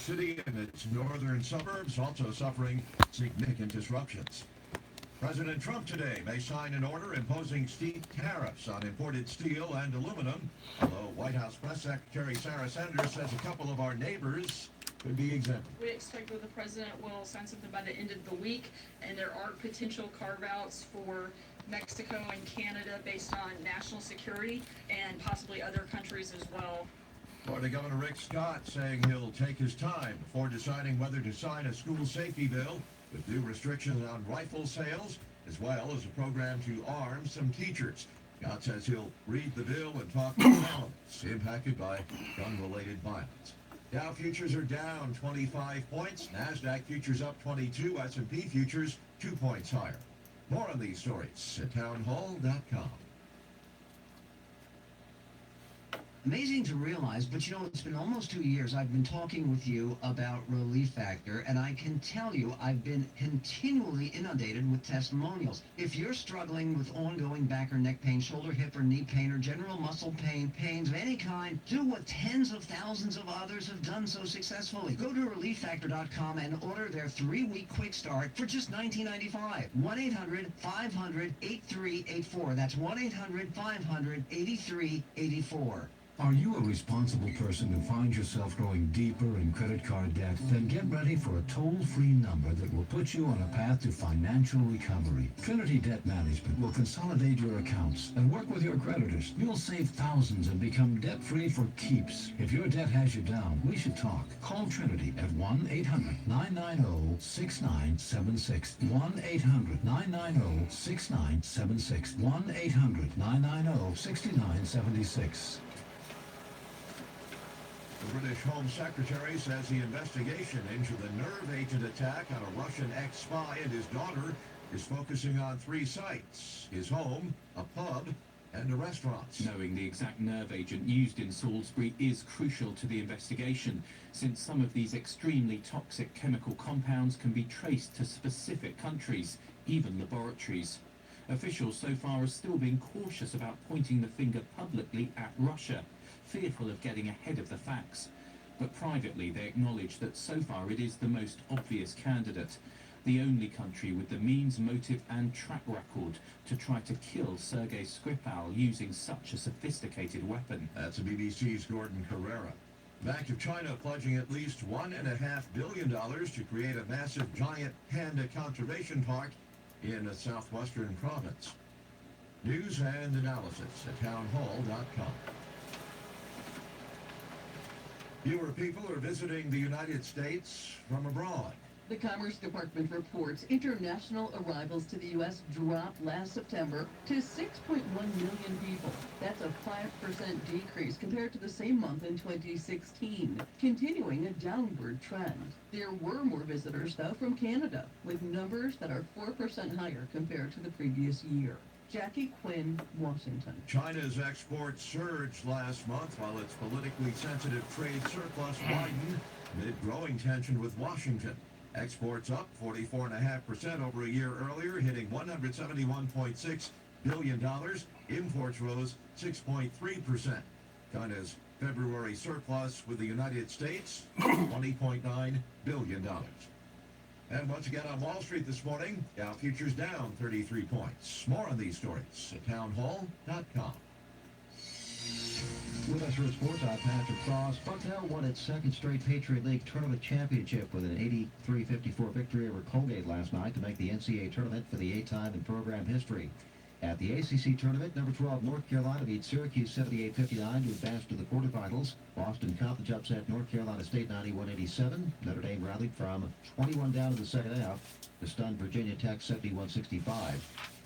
City and its northern suburbs also suffering significant disruptions. President Trump today may sign an order imposing steep tariffs on imported steel and aluminum, although White House Press Secretary Sarah Sanders says a couple of our neighbors could be exempted. We expect that the president will sign something by the end of the week, and there are potential carve-outs for Mexico and Canada based on national security and possibly other countries as well. Florida Governor Rick Scott saying he'll take his time before deciding whether to sign a school safety bill with new restrictions on rifle sales, as well as a program to arm some teachers. Scott says he'll read the bill and talk to elements impacted by gun-related violence. Dow futures are down 25 points, NASDAQ futures up 22, S&P futures 2 points higher. More on these stories at townhall.com. Amazing to realize, but you know, it's been almost 2 years I've been talking with you about Relief Factor, and I can tell you I've been continually inundated with testimonials. If you're struggling with ongoing back or neck pain, shoulder, hip, or knee pain, or general muscle pain, pains of any kind, do what tens of thousands of others have done so successfully. Go to ReliefFactor.com and order their 3-week quick start for just $19.95. 1-800-500-8384. That's 1-800-500-8384. Are you a responsible person who finds yourself growing deeper in credit card debt? Then get ready for a toll-free number that will put you on a path to financial recovery. Trinity Debt Management will consolidate your accounts and work with your creditors. You'll save thousands and become debt-free for keeps. If your debt has you down, we should talk. Call Trinity at 1-800-990-6976. 1-800-990-6976. 1-800-990-6976. The British Home Secretary says the investigation into the nerve agent attack on a Russian ex-spy and his daughter is focusing on 3 sites: his home, a pub, and a restaurant. Knowing the exact nerve agent used in Salisbury is crucial to the investigation, since some of these extremely toxic chemical compounds can be traced to specific countries, even laboratories. Officials so far are still being cautious about pointing the finger publicly at Russia, fearful of getting ahead of the facts. But privately they acknowledge that so far it is the most obvious candidate, the only country with the means, motive and track record to try to kill Sergei Skripal using such a sophisticated weapon. That's the BBC's Gordon Carrera. Bank of China pledging at least $1.5 billion to create a massive giant panda conservation park in a southwestern province. News and analysis at townhall.com. Fewer people are visiting the United States from abroad. The Commerce Department reports international arrivals to the U.S. dropped last September to 6.1 million people. That's a 5% decrease compared to the same month in 2016, continuing a downward trend. There were more visitors, though, from Canada, with numbers that are 4% higher compared to the previous year. Jackie Quinn, Washington. China's exports surged last month while its politically sensitive trade surplus widened amid growing tension with Washington. Exports up 44.5% over a year earlier, hitting $171.6 billion. Imports rose 6.3%. China's February surplus with the United States, $20.9 billion. And once again on Wall Street this morning, Dow futures down 33 points. More on these stories at townhall.com. With us for sports, I'm Patrick Frost. Bucknell won its second straight Patriot League Tournament Championship with an 83-54 victory over Colgate last night to make the NCAA tournament for the 8th time in program history. At the ACC tournament, number 12 North Carolina beat Syracuse 78-59 to advance to the quarterfinals. Boston College upset North Carolina State 91-87. Notre Dame rallied from 21 down in the second half to stun Virginia Tech 71-65.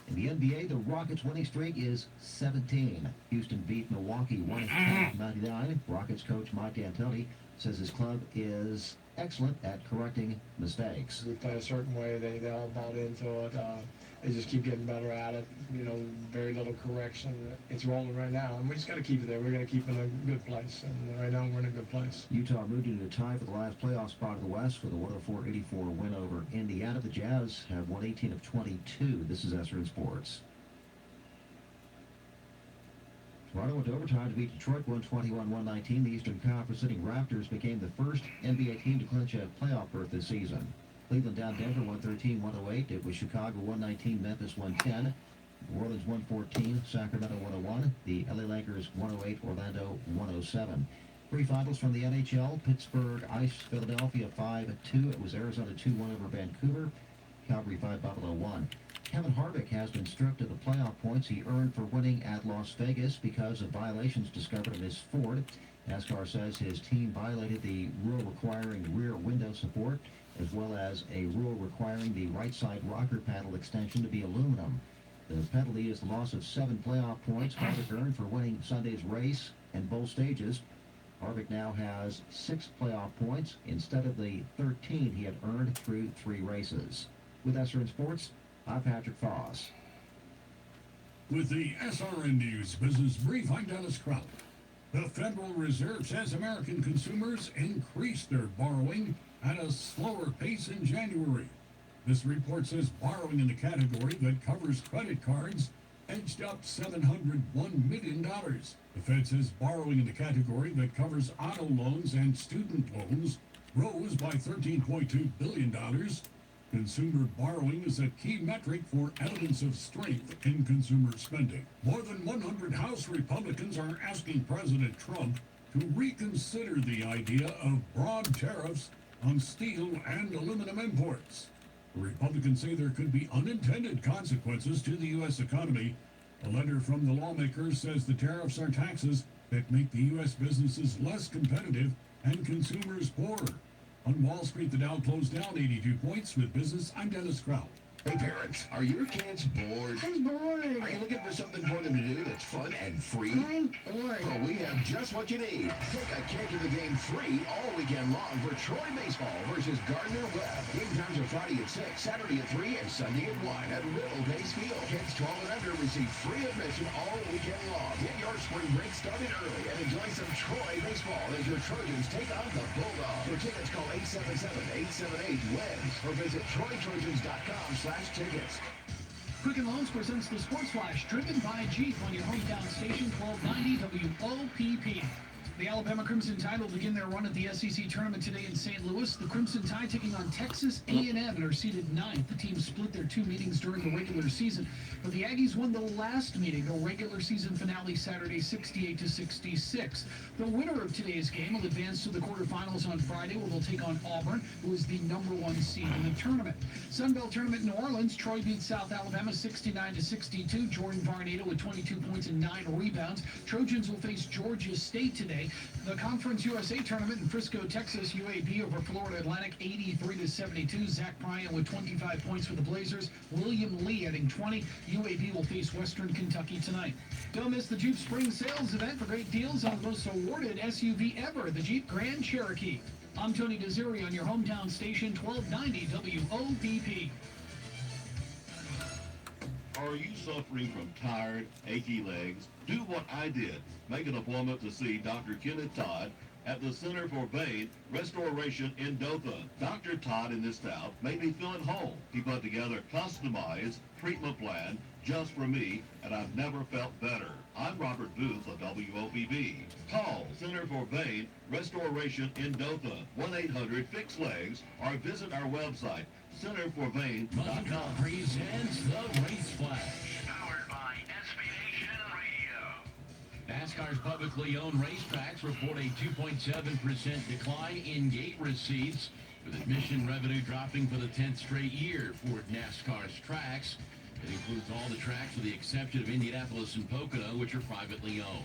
In the NBA, the Rockets' winning streak is 17. Houston beat Milwaukee 110-99. Rockets coach Mike D'Antoni says his club is excellent at correcting mistakes. We play a certain way. They all bought into it. They just keep getting better at it. You know, very little correction. It's rolling right now, and we just got to keep it there. We're going to keep it in a good place, and right now we're in a good place. Utah moved into a tie for the last playoff spot of the West with a 104-84 win over Indiana. The Jazz have won 18 of 22. This is SRN Sports. Toronto went to overtime to beat Detroit 121-119. The Eastern Conference sitting Raptors became the first NBA team to clinch a playoff berth this season. Cleveland down Denver 113-108. It was Chicago 119, Memphis 110. New Orleans 114, Sacramento 101. The LA Lakers 108, Orlando 107. Pre-finals from the NHL. Pittsburgh iced Philadelphia 5-2. It was Arizona 2-1 over Vancouver. Calgary 5, Buffalo 1. Kevin Harvick has been stripped of the playoff points he earned for winning at Las Vegas because of violations discovered in his Ford. NASCAR says his team violated the rule requiring rear window support, as well as a rule requiring the right side rocker panel extension to be aluminum. The penalty is the loss of 7 playoff points Harvick earned for winning Sunday's race and both stages. Harvick now has 6 playoff points instead of the 13 he had earned through 3 races. With SRN Sports, I'm Patrick Foss. With the SRN News Business Brief, I'm Dennis Kraut. The Federal Reserve says American consumers increased their borrowing at a slower pace in January. This report says borrowing in the category that covers credit cards edged up $701 million. The Fed says borrowing in the category that covers auto loans and student loans rose by $13.2 billion. Consumer borrowing is a key metric for evidence of strength in consumer spending. More than 100 House Republicans are asking President Trump to reconsider the idea of broad tariffs on steel and aluminum imports. The Republicans say there could be unintended consequences to the U.S. economy. A letter from the lawmakers says the tariffs are taxes that make the U.S. businesses less competitive and consumers poorer. On Wall Street, the Dow closed down 82 points. With business, I'm Dennis Kraut. Hey parents, are your kids bored? I'm bored. Are you looking for something for them to do that's fun and free? I'm bored. Well, we have just what you need. Take a kid to the game free all weekend long for Troy Baseball versus Gardner Webb. Game times are Friday at 6, Saturday at 3, and Sunday at 1 at Little Base Field. Kids 12 and under receive free admission all weekend long. Get your spring break started early and enjoy some Troy Baseball as your Trojans take on the Bulldogs. For tickets, call 877-878-WEBS or visit TroyTrojans.com/tickets. Quicken Loans presents the Sports Flash, driven by Jeep on your hometown station, 1290 WOPP. The Alabama Crimson Tide will begin their run at the SEC tournament today in St. Louis. The Crimson Tide taking on Texas A&M and are seeded 9th. The team split their 2 meetings during the regular season, but the Aggies won the last meeting, the regular season finale Saturday, 68-66. The winner of today's game will advance to the quarterfinals on Friday, where they'll take on Auburn, who is the #1 seed in the tournament. Sunbelt Tournament in New Orleans, Troy beat South Alabama 69-62. Jordan Varnado with 22 points and 9 rebounds. Trojans will face Georgia State today. The Conference USA Tournament in Frisco, Texas, UAB over Florida Atlantic 83-72. Zach Bryan with 25 points for the Blazers. William Lee adding 20. UAB will face Western Kentucky tonight. Don't miss the Jeep Spring Sales event for great deals on the most awarded SUV ever, the Jeep Grand Cherokee. I'm Tony Desiri on your hometown station, 1290 WOPP. Are you suffering from tired, achy legs? Do what I did. Make an appointment to see Dr. Kenneth Todd at the Center for Vein Restoration in Dothan. Dr. Todd in this town made me feel at home. He put together a customized treatment plan just for me, and I've never felt better. I'm Robert Booth of WOPB. Call Center for Vein Restoration in Dothan, 1-800-FIX-LEGS, or visit our website, centerforvein.com. Presents the Race Flash. Powered by SB Nation Radio. NASCAR's publicly owned racetracks report a 2.7% decline in gate receipts, with admission revenue dropping for the 10th straight year for NASCAR's tracks. It includes all the tracks with the exception of Indianapolis and Pocono, which are privately owned.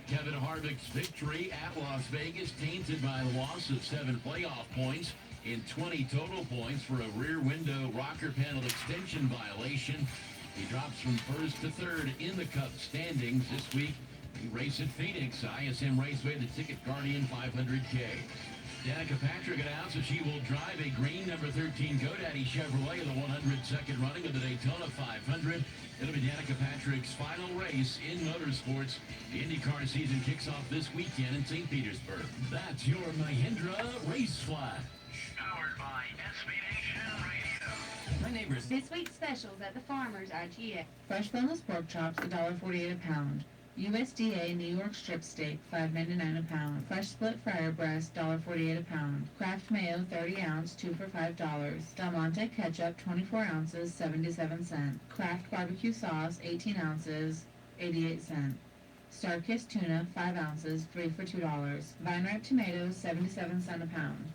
Kevin Harvick's victory at Las Vegas tainted by the loss of 7 playoff points in 20 total points for a rear window rocker panel extension violation. He drops from 1st to 3rd in the Cup standings this week. He races at Phoenix, ISM Raceway, the Ticket Guardian 500K. Danica Patrick announces she will drive a green number 13 GoDaddy Chevrolet in the 102nd running of the Daytona 500. It'll be Danica Patrick's final race in motorsports. The IndyCar season kicks off this weekend in St. Petersburg. That's your Mahindra Race Flash. Powered by SB Nation Radio. My neighbors. This week's specials at the Farmers IGA. Fresh boneless pork chops, $1.48 a pound. USDA New York strip steak, $5.99 a pound. Fresh split fryer breast, $1.48 a pound. Kraft mayo, 30 ounce, 2 for $5. Del Monte ketchup, 24 ounces, 77 cents. Kraft barbecue sauce, 18 ounces, 88 cents. Starkist tuna, 5 ounces, 3 for $2. Vine ripe tomatoes, 77 cents a pound.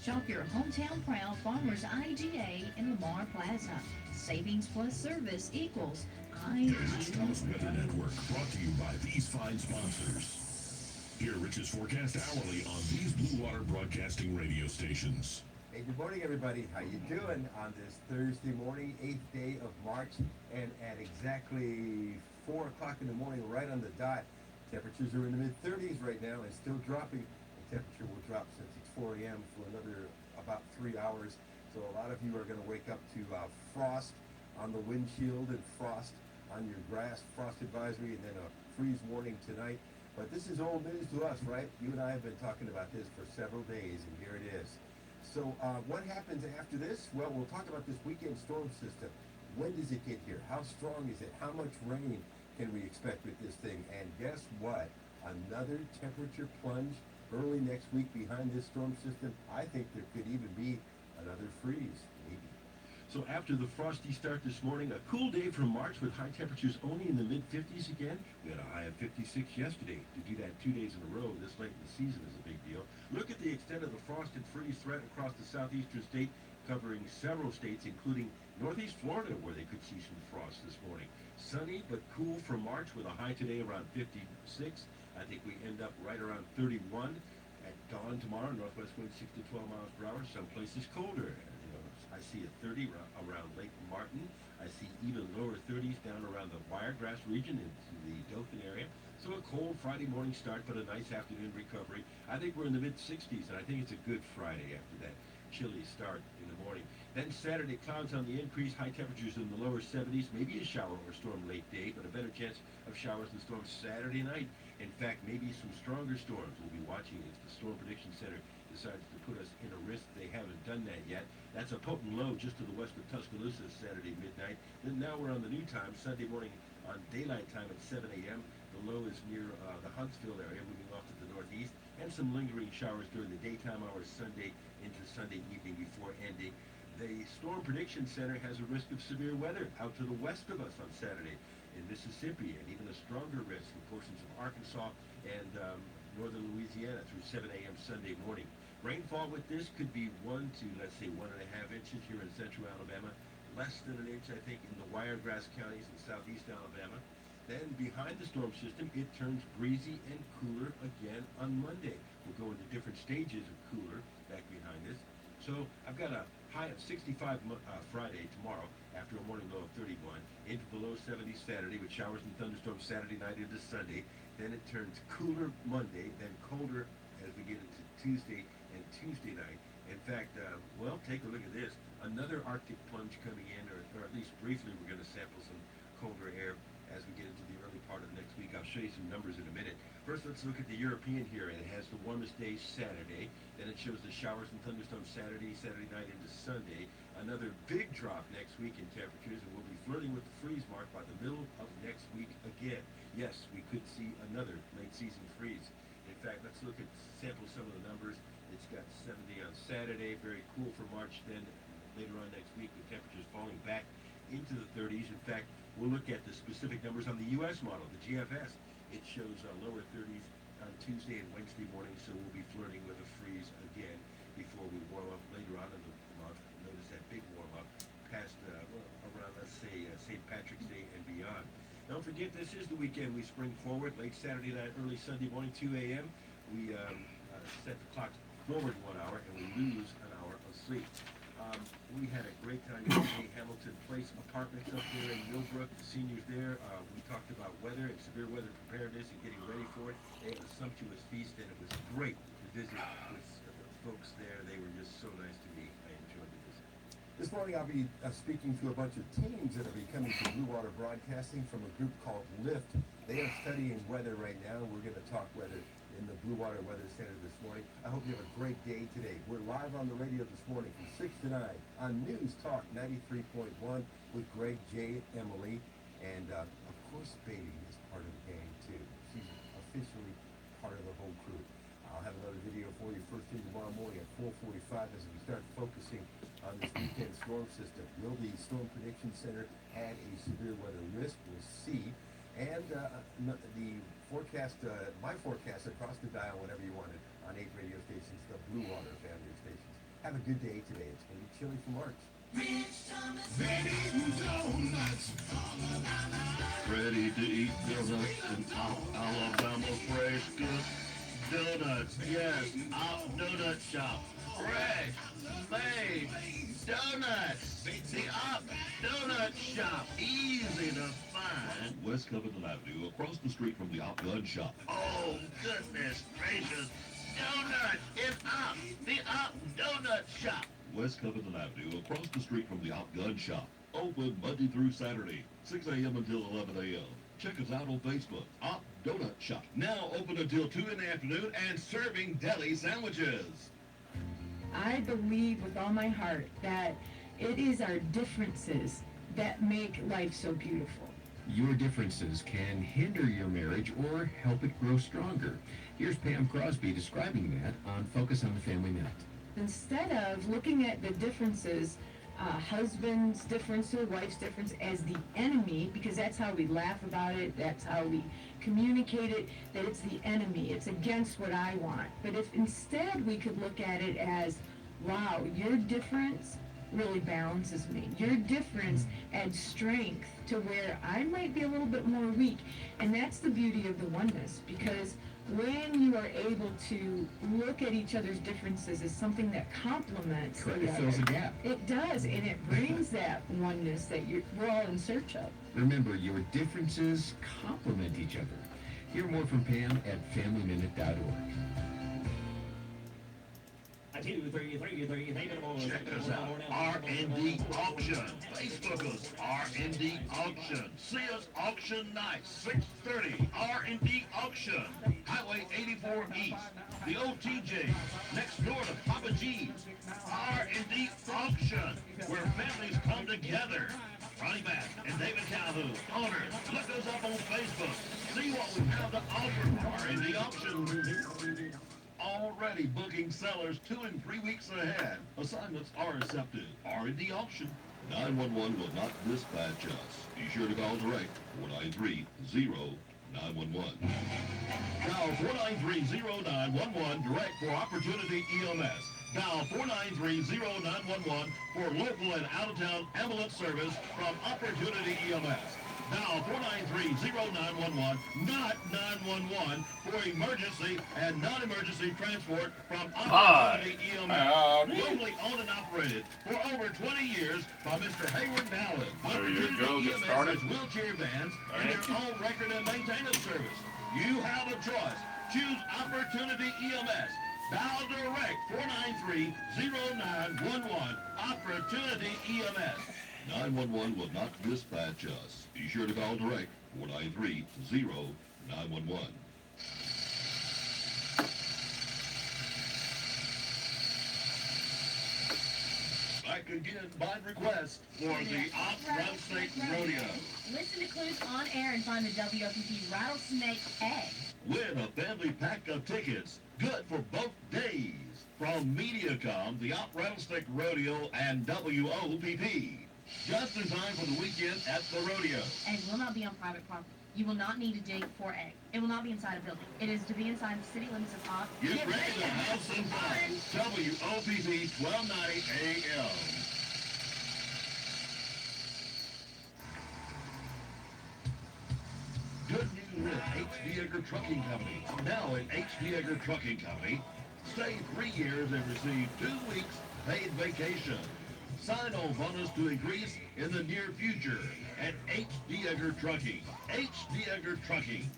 Shop your hometown proud Farmers IGA in Lamar Plaza. Savings plus service equals Rich Thomas Weather Network, brought to you by these fine sponsors. Hear Rich's forecast hourly on these Blue Water Broadcasting radio stations. Hey, good morning, everybody. How you doing on this Thursday morning, 8th day of March, and at exactly 4 o'clock in the morning, right on the dot. Temperatures are in the mid-30s right now and still dropping. The temperature will drop since it's 4 a.m. for another about 3 hours. So a lot of you are going to wake up to frost on the windshield and frost on your grass, frost advisory, and then a freeze warning tonight. But this is old news to us, right? You and I have been talking about this for several days, and here it is. So what happens after this? Well, we'll talk about this weekend storm system. When does it get here? How strong is it? How much rain can we expect with this thing? And guess what? Another temperature plunge early next week behind this storm system. I think there could even be another freeze, maybe. So after the frosty start this morning, a cool day for March with high temperatures only in the mid-50s again. We had a high of 56 yesterday. To do that 2 days in a row this late in the season is a big deal. Look at the extent of the frost and freeze threat across the southeastern state, covering several states, including northeast Florida, where they could see some frost this morning. Sunny but cool for March with a high today around 56. I think we end up right around 31. At dawn tomorrow, northwest wind 6 to 12 miles per hour. Some places colder. I see a 30 around Lake Martin. I see even lower 30s down around the Wiregrass region into the Dothan area. So a cold Friday morning start, but a nice afternoon recovery. I think we're in the mid-60s, and I think it's a good Friday after that chilly start in the morning. Then Saturday, clouds on the increase, high temperatures in the lower 70s, maybe a shower or storm late day, but a better chance of showers and storms Saturday night. In fact, maybe some stronger storms. We'll be watching as the Storm Prediction Center decides to put us in a risk. They haven't done that yet. That's a potent low just to the west of Tuscaloosa Saturday midnight. Then now we're on the new time, Sunday morning on daylight time at 7 a.m. The low is near the Huntsville area, moving off to the northeast, and some lingering showers during the daytime hours Sunday into Sunday evening before ending. The Storm Prediction Center has a risk of severe weather out to the west of us on Saturday in Mississippi, and even a stronger risk in portions of Arkansas and northern Louisiana through 7 a.m. Sunday morning. Rainfall with this could be 1 to, let's say, 1.5 inches here in central Alabama, less than an inch, I think, in the Wiregrass counties in southeast Alabama. Then behind the storm system, it turns breezy and cooler again on Monday. We'll go into different stages of cooler back behind this. So I've got a high of 65 Friday tomorrow after a morning low of 31, into the low 70s Saturday with showers and thunderstorms Saturday night into Sunday. Then it turns cooler Monday, then colder as we get into Tuesday and Tuesday night. In fact, well, take a look at this. Another Arctic plunge coming in, or at least briefly, we're going to sample some colder air as we get into the early part of next week. I'll show you some numbers in a minute. First, let's look at the European here, and it has the warmest day Saturday. Then it shows the showers and thunderstorms Saturday night into Sunday. Another big drop next week in temperatures, and we'll be flirting with the freeze mark by the middle of next week again. Yes, we could see another late season freeze. In fact, let's look at sample some of the numbers. It's got 70 on Saturday, very cool for March. Then later on next week, the temperatures falling back into the 30s. In fact, we'll look at the specific numbers on the U.S. model, the GFS. It shows lower 30s on Tuesday and Wednesday morning, so we'll be flirting with a freeze again before we warm up later on in the month. Notice that big warm up past around, let's say, St. Patrick's Day and beyond. Don't forget, this is the weekend. We spring forward late Saturday night, early Sunday morning, 2 a.m. We set the clock forward 1 hour, and we lose an hour of sleep. We had a great time yesterday. Hamilton Place Apartments up there in Millbrook. The seniors there, we talked about weather and severe weather preparedness and getting ready for it. They had a sumptuous feast, and it was great to visit with the folks there. They were just so nice to me. I enjoyed the visit. This morning I'll be speaking to a bunch of teams that will be coming to Blue Water Broadcasting from a group called LIFT. They are studying weather right now. We're going to talk weather in the Blue Water Weather Center this morning. I hope you have a great day today. We're live on the radio this morning from 6 to 9 on News Talk 93.1 with Greg, Jay, Emily, and of course Baby is part of the gang too. officially part of the whole crew. I'll have another video for you first thing tomorrow morning at 4:45 as we start focusing on this weekend storm system. Will the Storm Prediction Center add a severe weather risk? We'll see. And the forecast, my forecast across the dial whenever you want it on 8 radio stations, the Blue Water family of stations. Have a good day today. It's going to be chilly for March. Ready to eat donuts and Alabama fresh good donuts. Yes, Donut Shop. Fresh made donuts. The Up Donut Shop. Easy to find. West Covington Avenue, across the street from the Up Gun Shop. Oh, goodness gracious. Donuts in Up. The Up Donut Shop. West Covington Avenue, across the street from the Up Gun Shop. Open Monday through Saturday, 6 a.m. until 11 a.m. Check us out on Facebook, Up Donut Shop. Now open until 2 in the afternoon and serving deli sandwiches. I believe with all my heart that it is our differences that make life so beautiful. Your differences can hinder your marriage or help it grow stronger. Here's Pam Crosby describing that on Focus on the Family Minute. Instead of looking at the differences, husband's difference or wife's difference as the enemy, because that's how we laugh about it, that's how we communicate it, that it's the enemy, it's against what I want. But if instead we could look at it as, wow, your difference really balances me. Your difference adds strength to where I might be a little bit more weak. And that's the beauty of the oneness, because when you are able to look at each other's differences as something that complements the other, it fills a gap. It does, and it brings that oneness that we're all in search of. Remember, your differences complement each other. Hear more from Pam at FamilyMinute.org. Check us out, R&D Auction. Facebook us, R&D Auction. See us auction night, 6:30, R&D Auction. Highway 84 East, the OTJ, next door to Papa G's. R&D Auction, where families come together. Ronnie Bass and David Calhoun, owners, look us up on Facebook. See what we have to offer for R&D Auction. Already booking sellers 2 and 3 weeks ahead. Assignments are accepted. R&D Auction. 911 will not dispatch us. Be sure to call direct 493-0911. Dial 493-0911 direct for Opportunity EMS. Dial 493-0911 for local and out-of-town ambulance service from Opportunity EMS. Dial 493-0911, not 911, for emergency and non-emergency transport from Opportunity EMS. Locally owned and operated for over 20 years by Mr. Hayward Dowling. Opportunity EMS has wheelchair vans and their own record and maintenance service. You have a choice. Choose Opportunity EMS. Dial direct 493-0911, Opportunity EMS. 911 will not dispatch us. Be sure to call direct 493-0911. Back again by request for the Rattlesnake Rodeo. Listen to Clues on air and find the WOPP Rattlesnake Egg. Win a family pack of tickets. Good for both days. From Mediacom, the Rattlesnake Rodeo, and WOPP. Just designed for the weekend at the rodeo. Egg will not be on private property. You will not need to dig for egg. It will not be inside a building. It is to be inside the city limits of Oz. Get ready to have some fun. WOPP 1290 AM. Good news with H.D. Edgar Trucking Company. Now at H.D. Edgar Trucking Company, stay 3 years and receive 2 weeks paid vacation. Sign-on bonus to increase in the near future at H.D. Edgar Trucking. H.D. Edgar Trucking,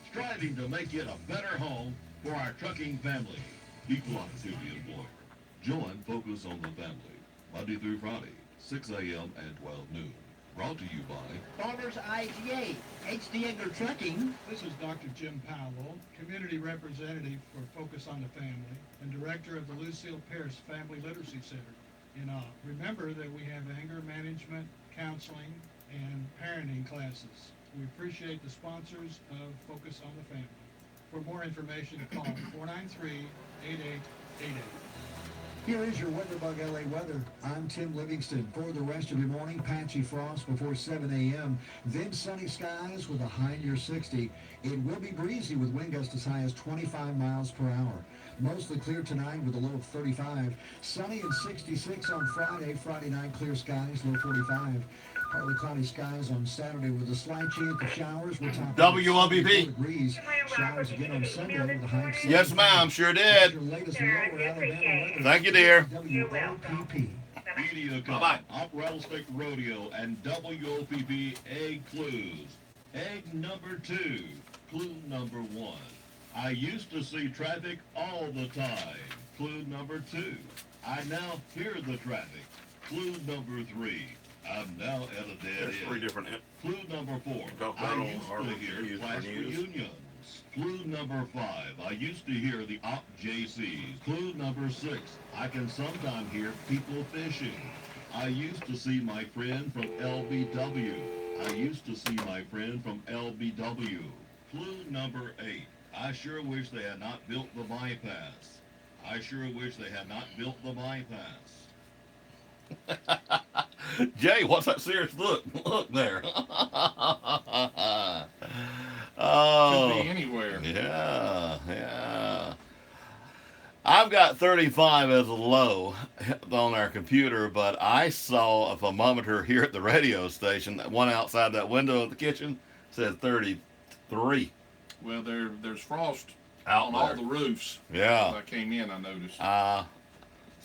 striving to make it a better home for our trucking family. Equal opportunity employer. Join Focus on the Family, Monday through Friday, 6 a.m. and 12 noon. Brought to you by Farmers IGA, H.D. Edgar Trucking. This is Dr. Jim Powell, Community Representative for Focus on the Family and Director of the Lucille Pierce Family Literacy Center in Opp. Remember that we have anger management, counseling, and parenting classes. We appreciate the sponsors of Focus on the Family. For more information, call 493-8888. Here is your WeatherBug LA weather. I'm Tim Livingston. For the rest of your morning, patchy frost before 7 a.m. Then sunny skies with a high near 60. It will be breezy with wind gusts as high as 25 miles per hour. Mostly clear tonight with a low of 35. Sunny and 66 on Friday. Friday night, clear skies, low 45. Partly cloudy skies on Saturday with a slight chance of showers. We're topping WLBP. degrees. Showers again on Sunday with a high of 75. Yes, ma'am. Sure did. Thank you, dear. WOPP. Bye-bye. Hot Rattlesnake Rodeo and WOPP egg clues. Egg number 2. Clue number 1. I used to see traffic all the time. Clue number 2. I now hear the traffic. Clue number 3. I'm now at a dead There's end. 3 different. Clue number 4. I used to hear class reunions. Clue number 5. I used to hear the Op JCs. Clue number 6. I can sometimes hear people fishing. I used to see my friend from LBW. I used to see my friend from LBW. Clue number 8. I sure wish they had not built the bypass. I sure wish they had not built the bypass. Jay, what's that serious look? Look there. Oh, Could be anywhere. Yeah. I've got 35 as a low on our computer, but I saw a thermometer here at the radio station. That one outside that window of the kitchen said 33. Well, there's frost Out on there. all the roofs. Yeah. As I came in, I noticed.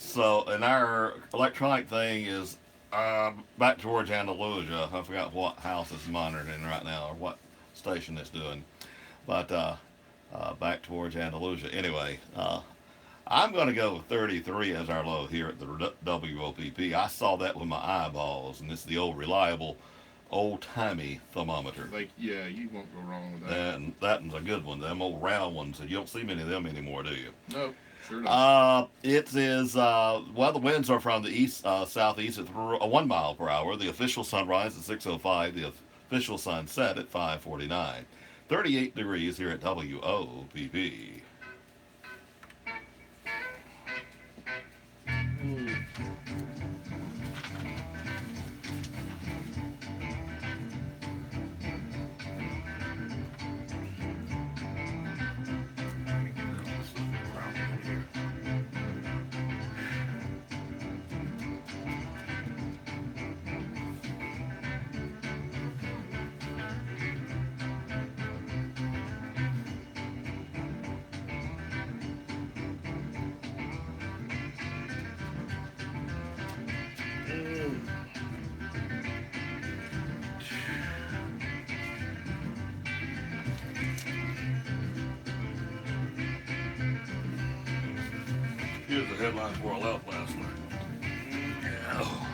So, and our electronic thing is back towards Andalusia. I forgot what house it's monitoring right now or what station it's doing. But back towards Andalusia. Anyway, I'm going to go with 33 as our low here at the WOPP. I saw that with my eyeballs, and it's the old reliable, old-timey thermometer. Yeah, you won't go wrong with that. And that one's a good one. Them old round ones. You don't see many of them anymore, do you? No. Sure does. It is, well, the winds are from the east, southeast at 1 mile per hour. The official sunrise at 6:05. The official sunset at 5:49. 38 degrees here at WOPP. Here's the headlines for I left last night. Oh,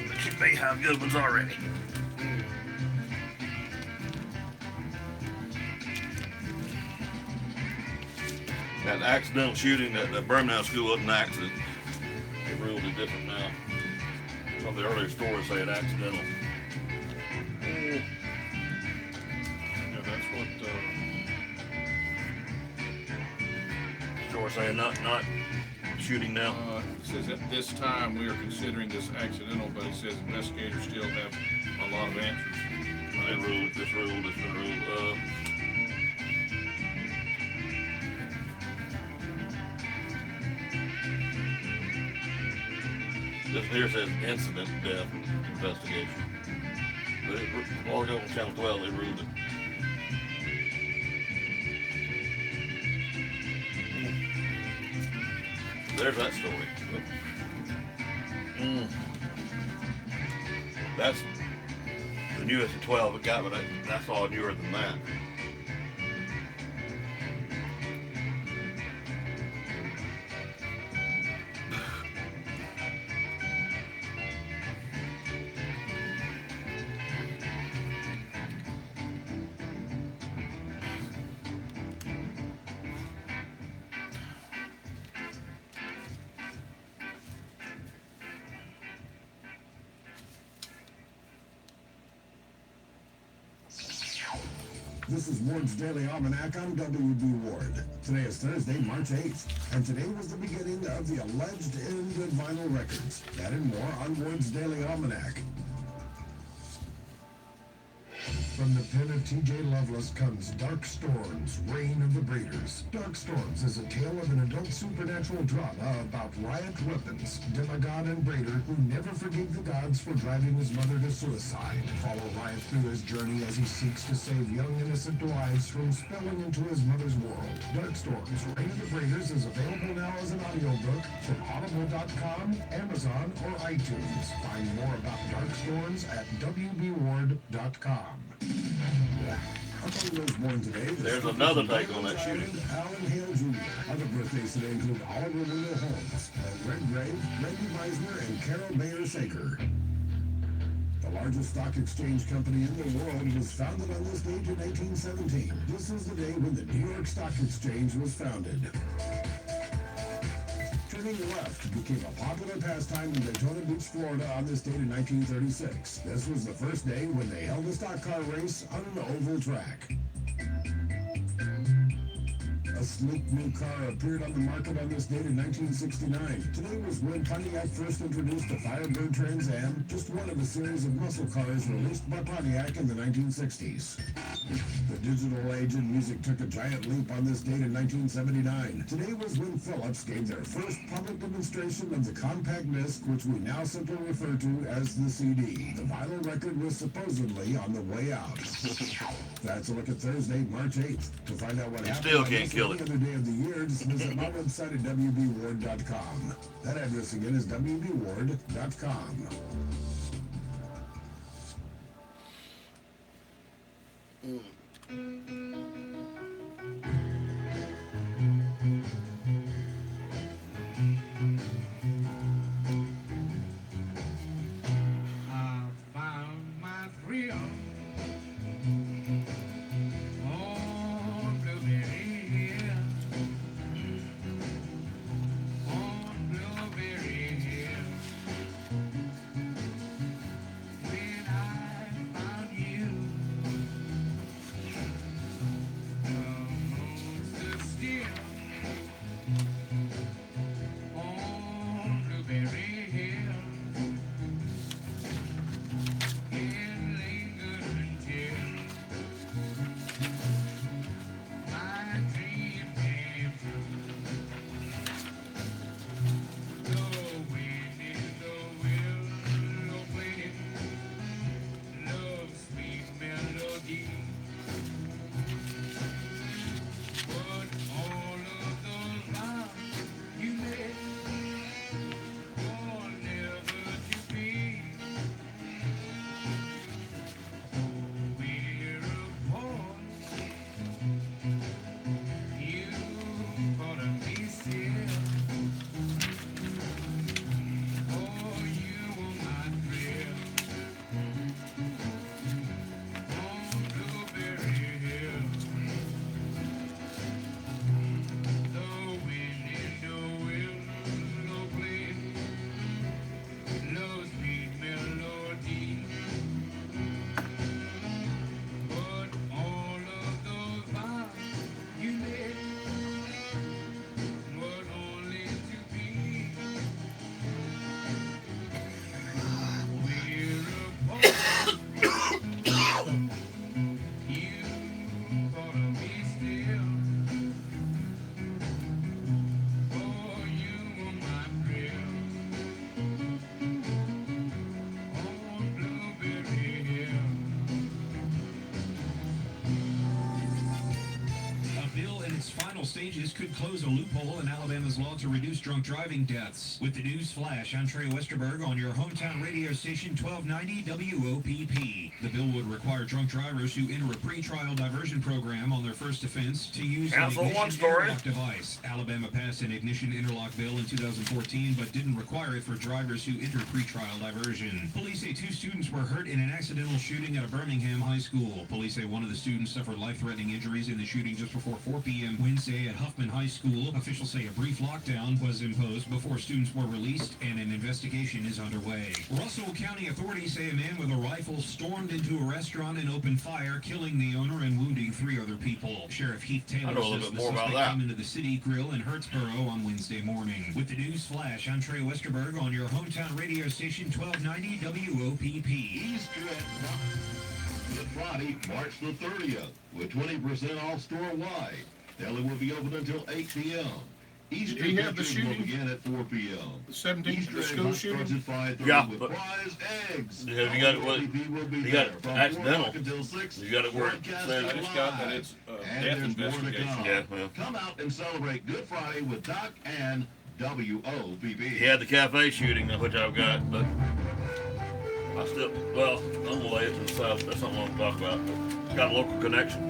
but you may have good ones already. That accidental shooting at the Birmingham school wasn't an accident. They ruled it different now. Some of the earlier stories say it accidental. Yeah, that's what Story saying not shooting now. it says at this time we are considering this accidental, but it says investigators still have a lot of answers. They ruled, this ruled. This here says incident death investigation. But it, a while ago on Channel 12 they ruled it. There's that story. That's the newest at 12 it got, but that's all newer than that. This is Ward's Daily Almanac on WB Ward. Today is Thursday, March 8th, and today was the beginning of the alleged end of vinyl records. That and more on Ward's Daily Almanac. From the pen of T.J. Lovelace comes Dark Storms, Reign of the Breeders. Dark Storms is a tale of an adult supernatural drama about riot weapons, demigod and breeder who never forgave the gods for driving his mother to suicide. Follow Riot through his journey as he seeks to save young innocent lives from spilling into his mother's world. Dark Storms, Reign of the Breeders is available now as an audiobook from Audible.com, Amazon, or iTunes. Find more about Dark Storms at WBWard.com. There's another take on that shooting. Alan Hale Jr. Other birthdays today include Oliver Wendell Holmes, Red Grave, Randy Meisner, and Carol Bayer Sager. The largest stock exchange company in the world was founded on this date in 1817. This is the day when the New York Stock Exchange was founded. Turning left became a popular pastime in Daytona Beach, Florida on this date in 1936. This was the first day when they held a stock car race on an oval track. A sleek new car appeared on the market on this date in 1969. Today was when Pontiac first introduced the Firebird Trans Am, just one of a series of muscle cars released by Pontiac in the 1960s. The digital age in music took a giant leap on this date in 1979. Today was when Philips gave their first public demonstration of the compact disc, which we now simply refer to as the CD. The vinyl record was supposedly on the way out. That's a look at Thursday, March 8th. To find out what happened still can't kill it. Other day of the year, just visit my website at WBWard.com. That address again is WBWard.com. I found my thrill on Blueberry Hill. On Blueberry Hill. When I found you, the moon stood still on Blueberry Hill. It lingered until my dream came true. The wind in the willow played love's sweet melody. But all of those vows you made were never to be. We're apart. You gotta be still. Oh, you were my thrill. On Blueberry Hill. The wind in the willow played love's sweet melody. But all of those vows you made were only to be. We're apart. You gotta be still. Oh, you were my thrill. On Blueberry Hill. A bill in its final stages could close a loophole in Alabama's law to reduce drunk driving deaths. With the news flash, I'm Trey Westerberg on your hometown radio station 1290 WOPP. The bill would require drunk drivers who enter a pretrial diversion program on their first offense to use an Cancel ignition one story. interlock device. Alabama passed an ignition interlock bill in 2014, but didn't require it for drivers who enter pretrial diversion. Police say 2 students were hurt in an accidental shooting at a Birmingham high school. Police say one of the students suffered life-threatening injuries in the shooting just before 4 p.m. Wednesday at Huffman Hoffman High School. Officials say a brief lockdown was imposed before students were released, and an investigation is underway. Russell County authorities say a man with a rifle stormed into a restaurant and opened fire, killing the owner and wounding 3 other people. Sheriff Heath Taylor says the suspect came into the City Grill in Hurtsboro on Wednesday morning. With the news flash, I'm Trey Westerberg on your hometown radio station 1290 WOPP. Easter at Good Friday, March the 30th, with 20% off store-wide. Deli will be open until 8 p.m. Easter Did he have the pictures will shooting? begin at 4 p.m. The 17th, Easter the egg school hunt shooting? starts at 5:30 Yeah, with but- prize eggs. Yeah, you got it, All OPP will be you got there it from accidental. 4 o'clock until 6. You got it where it broadcasting says- I just got that live. it's And death there's more to investigation. come. Yeah, well. Come out and celebrate Good Friday with Doc and WOPP. He had the cafe shooting, which I've got, but I still, well, I'm away to the south. That's something I want to talk about. But got a local connection.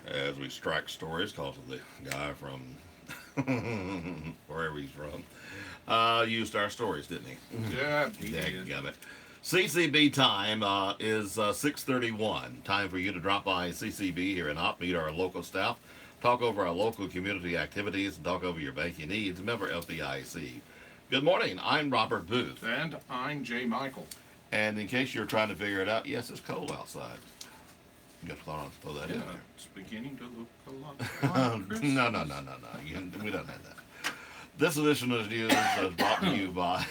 As we strike stories, because of the guy from wherever he's from, used our stories, didn't he? Yeah, he did. Dadgummit. CCB time is 6:31. Time for you to drop by CCB here in Opp, meet our local staff, talk over our local community activities, and talk over your banking needs. Member FDIC. Good morning. I'm Robert Booth. And I'm Jay Michael. And in case you're trying to figure it out, yes, it's cold outside. Just thought I'd throw that in Yeah, there. it's beginning to look a lot like No. We don't have that. This edition of the news is brought to you by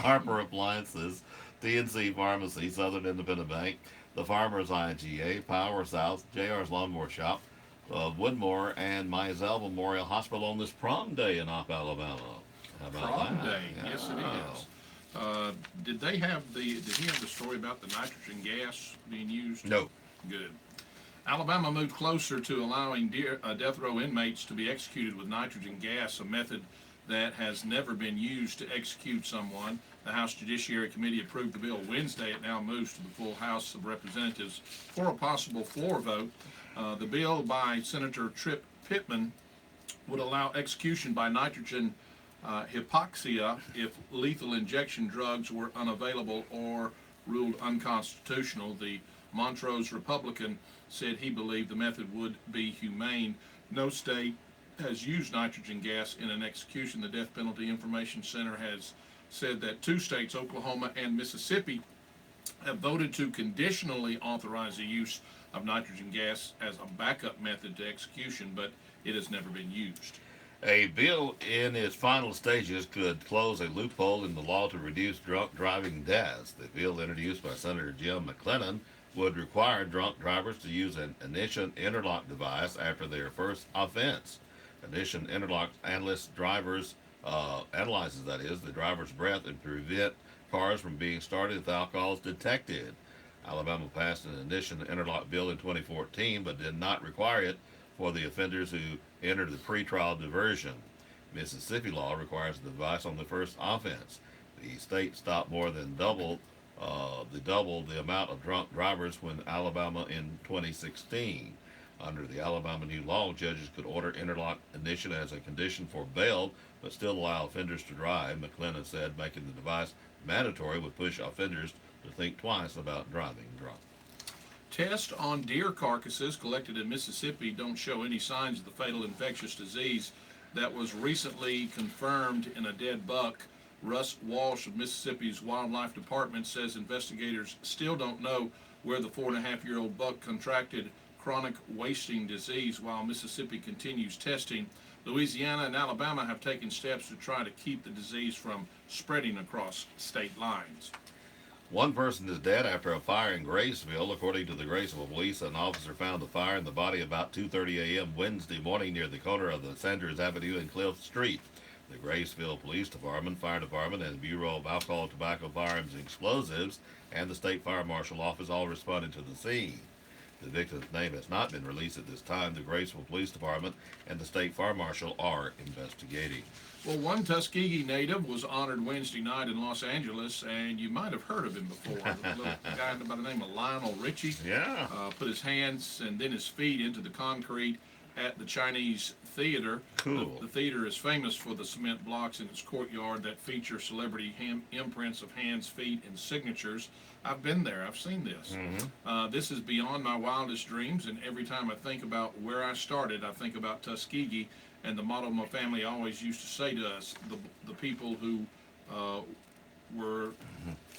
Harper Appliances, TNC Pharmacy, Southern Independent Bank, the Farmers IGA, Power South, JR's Lawnmower Shop, Woodmore, and Mizell Memorial Hospital on this prom day in Opp, Alabama. How about Prom that? day, yes it is. Did he have the story about the nitrogen gas being used? No. Good. Alabama moved closer to allowing death row inmates to be executed with nitrogen gas, a method that has never been used to execute someone. The House Judiciary Committee approved the bill Wednesday. It now moves to the full House of Representatives for a possible floor vote. The bill by Senator Tripp Pittman would allow execution by nitrogen hypoxia if lethal injection drugs were unavailable or ruled unconstitutional. The Montrose Republican said he believed the method would be humane. No state has used nitrogen gas in an execution. The Death Penalty Information Center has said that 2 states, Oklahoma and Mississippi, have voted to conditionally authorize the use of nitrogen gas as a backup method to execution, but it has never been used. A bill in its final stages could close a loophole in the law to reduce drunk driving deaths. The bill introduced by Senator Jim McClellan would require drunk drivers to use an ignition interlock device after their first offense. Ignition interlock analyzes the driver's breath and prevent cars from being started if alcohol is detected. Alabama passed an ignition interlock bill in 2014, but did not require it for the offenders who entered the pretrial diversion. Mississippi law requires the device on the first offense. The state stopped more than double the amount of drunk drivers when Alabama in 2016. Under the Alabama new law, judges could order interlock ignition as a condition for bail, but still allow offenders to drive. McClellan said making the device mandatory would push offenders to think twice about driving drunk. Tests on deer carcasses collected in Mississippi don't show any signs of the fatal infectious disease that was recently confirmed in a dead buck. Russ Walsh of Mississippi's Wildlife Department says investigators still don't know where the 4.5-year-old buck contracted chronic wasting disease while Mississippi continues testing. Louisiana and Alabama have taken steps to try to keep the disease from spreading across state lines. One person is dead after a fire in Graceville. According to the Graceville police, an officer found the fire in the body about 2:30 a.m. Wednesday morning near the corner of the Sanders Avenue and Cliff Street. The Graceville Police Department, Fire Department, and Bureau of Alcohol, Tobacco, Firearms, and Explosives, and the State Fire Marshal Office all responded to the scene. The victim's name has not been released at this time. The Graceville Police Department and the State Fire Marshal are investigating. Well, one Tuskegee native was honored Wednesday night in Los Angeles, and you might have heard of him before. The little guy by the name of Lionel Richie. Yeah. Put his hands and then his feet into the concrete at the Chinese Theater. Cool. The theater is famous for the cement blocks in its courtyard that feature celebrity imprints of hands, feet, and signatures. I've been there. I've seen this. This is beyond my wildest dreams, and every time I think about where I started, I think about Tuskegee and the motto my family always used to say to us: the people who were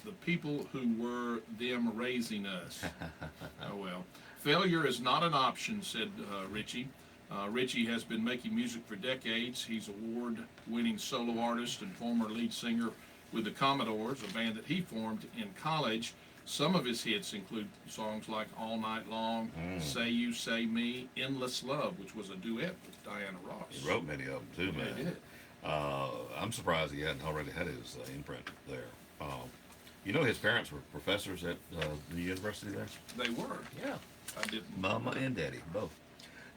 the people who were them raising us. Oh well. Failure is not an option, said Richie. Richie has been making music for decades. He's award-winning solo artist and former lead singer with the Commodores, a band that he formed in college. Some of his hits include songs like All Night Long, Say You, Say Me, Endless Love, which was a duet with Diana Ross. He wrote many of them too, man. He did. I'm surprised he hadn't already had his imprint there. You know, his parents were professors at the university there? They were. Yeah. I didn't. Mama and Daddy, both.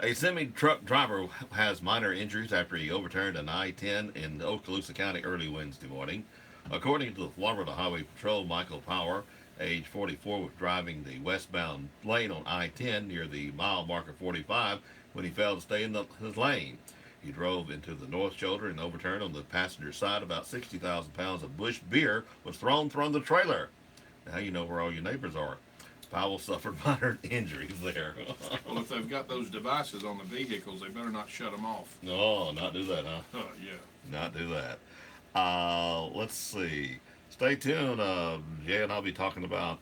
A semi-truck driver has minor injuries after he overturned an I-10 in Okaloosa County early Wednesday morning. According to the Florida Highway Patrol, Michael Power, age 44, was driving the westbound lane on I-10 near the mile marker 45 when he failed to stay in his lane. He drove into the north shoulder and overturned on the passenger side. About 60,000 pounds of Busch beer was thrown from the trailer. Now you know where all your neighbors are. Powell suffered minor injuries there. Well, if they've got those devices on the vehicles, they better not shut them off. No, not do that, huh? Yeah. Not do that. Let's see. Stay tuned. Jay and I'll be talking about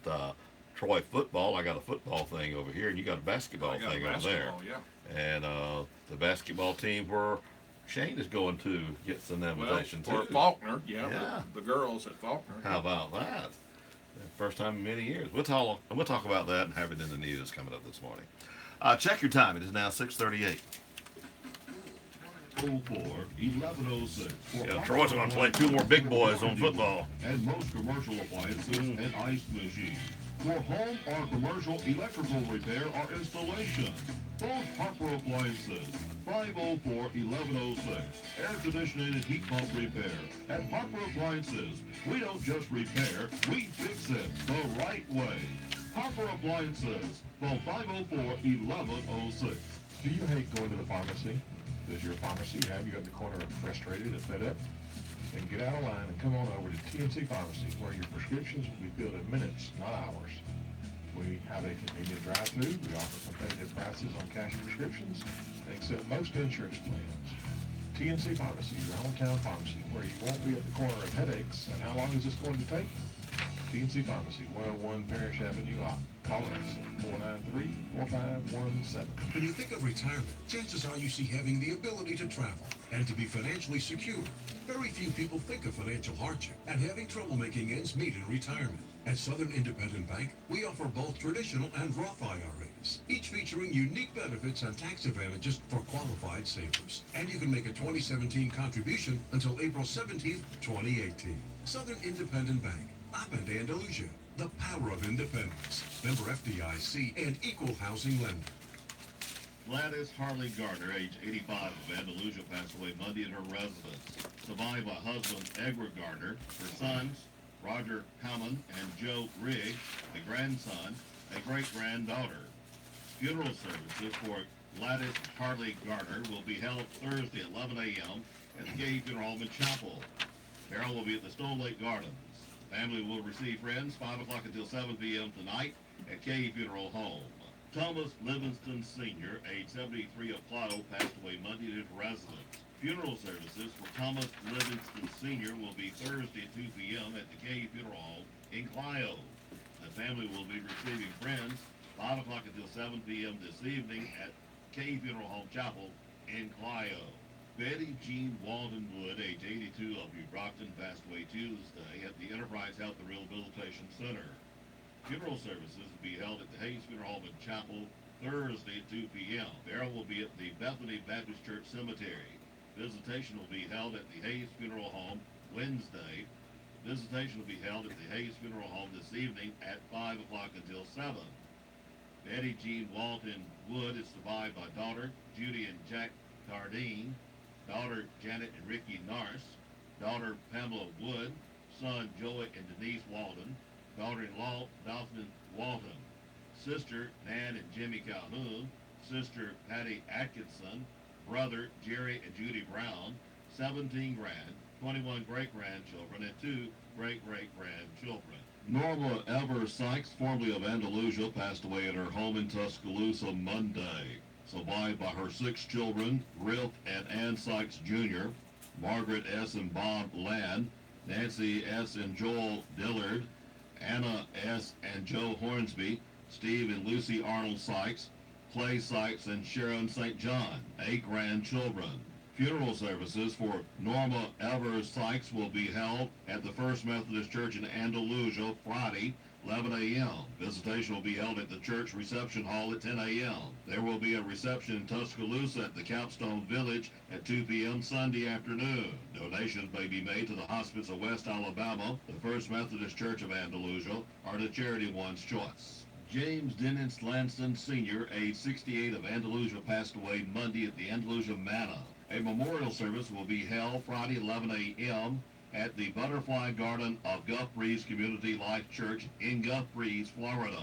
Troy football. I got a football thing over here, and you got a basketball thing over there. Yeah. And the basketball team where Shane is going to gets an invitation for too. Faulkner, yeah. The girls at Faulkner. How about that? First time in many years. We'll talk about that and have it in the news coming up this morning. Check your time. It is now 6:38. 1106. Yeah, Troy's going to play two more big boys on football. And most commercial appliances and ice machines. For home or commercial electrical repair or installation. Both Harper Appliances. 504-1106. Air conditioning and heat pump repair. At Harper Appliances, we don't just repair, we fix it the right way. Harper Appliances. Phone 504-1106. Do you hate going to the pharmacy? Does your pharmacy have you at the corner of frustrated and fed up? Then get out of line and come on over to TNC Pharmacy, where your prescriptions will be filled in minutes, not hours. We have a convenient drive-thru. We offer competitive prices on cash prescriptions and accept most insurance plans. TNC Pharmacy, your hometown pharmacy, where you won't be at the corner of headaches. And how long is this going to take? TNC Pharmacy, 101 Parish Avenue, call us at 493-4517. When you think of retirement, chances are you see having the ability to travel and to be financially secure. Very few people think of financial hardship and having trouble making ends meet in retirement. At Southern Independent Bank, we offer both traditional and Roth IRAs, each featuring unique benefits and tax advantages for qualified savers. And you can make a 2017 contribution until April 17th, 2018. Southern Independent Bank, up in Andalusia. The power of independence. Member FDIC and equal housing lender. Gladys Harley Gardner, age 85 of Andalusia, passed away Monday at her residence. Survived by husband Edward Gardner, her sons Roger Hammond and Joe Rigg, a grandson, a great-granddaughter. Funeral services for Gladys Harley Gardner will be held Thursday at 11 a.m. at the Gay Funeral Home in Chapel. Burial will be at the Stone Lake Gardens. Family will receive friends 5 o'clock until 7 p.m. tonight at Cay Funeral Home. Thomas Livingston Sr., age 73 of Clio, passed away Monday at his residence. Funeral services for Thomas Livingston Sr. will be Thursday at 2 p.m. at the Cay Funeral Home in Clio. The family will be receiving friends 5 o'clock until 7 p.m. this evening at Cay Funeral Home Chapel in Clio. Betty Jean Walden Wood, age 82 of New Brockton, passed away Tuesday at the Enterprise Health and Rehabilitation Center. Funeral services will be held at the Hayes Funeral Home and Chapel Thursday at 2 p.m. Burial will be at the Bethany Baptist Church Cemetery. Visitation will be held at the Hayes Funeral Home Wednesday. Visitation will be held at the Hayes Funeral Home this evening at 5 o'clock until 7. Betty Jean Walton Wood is survived by daughter Judy and Jack Cardine, daughter Janet and Ricky Nars, daughter Pamela Wood, son Joey and Denise Walden, daughter-in-law Daphne Walton, sister Nan and Jimmy Calhoun, sister Patty Atkinson, brother Jerry and Judy Brown, 17 grand, 21 great-grandchildren, and 2 great-great-grandchildren. Norma Evers Sykes, formerly of Andalusia, passed away in her home in Tuscaloosa Monday. Survived by her 6 children, Riff and Ann Sykes Jr., Margaret S. and Bob Land, Nancy S. and Joel Dillard, Anna S. and Joe Hornsby, Steve and Lucy Arnold Sykes, Clay Sykes and Sharon St. John, 8 grandchildren. Funeral services for Norma Evers Sykes will be held at the First Methodist Church in Andalusia Friday, 11 a.m. Visitation will be held at the church reception hall at 10 a.m. There will be a reception in Tuscaloosa at the Capstone Village at 2 p.m. Sunday afternoon. Donations may be made to the Hospice of West Alabama, the First Methodist Church of Andalusia, or the Charity One's Choice. James Dennis Lanston Sr., age 68, of Andalusia, passed away Monday at the Andalusia Manor. A memorial service will be held Friday 11 a.m. at the Butterfly Garden of Gulf Breeze Community Life Church in Gulf Breeze, Florida.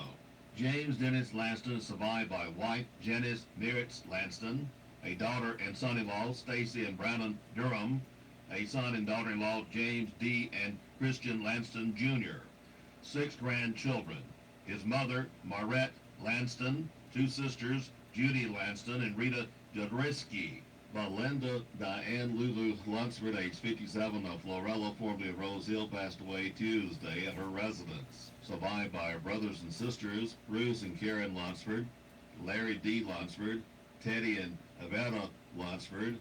James Dennis Lanston is survived by wife Janice Meritz Lanston, a daughter and son-in-law Stacy and Brandon Durham, a son and daughter-in-law James D. and Christian Lanston Jr., 6 grandchildren. His mother, Marette Lanston, 2 sisters, Judy Lanston and Rita Jodrisky. Belinda Diane Lulu Lunsford, age 57, of Florella, formerly of Rose Hill, passed away Tuesday at her residence. Survived by her brothers and sisters, Bruce and Karen Lunsford, Larry D. Lunsford, Teddy and Havana Lunsford,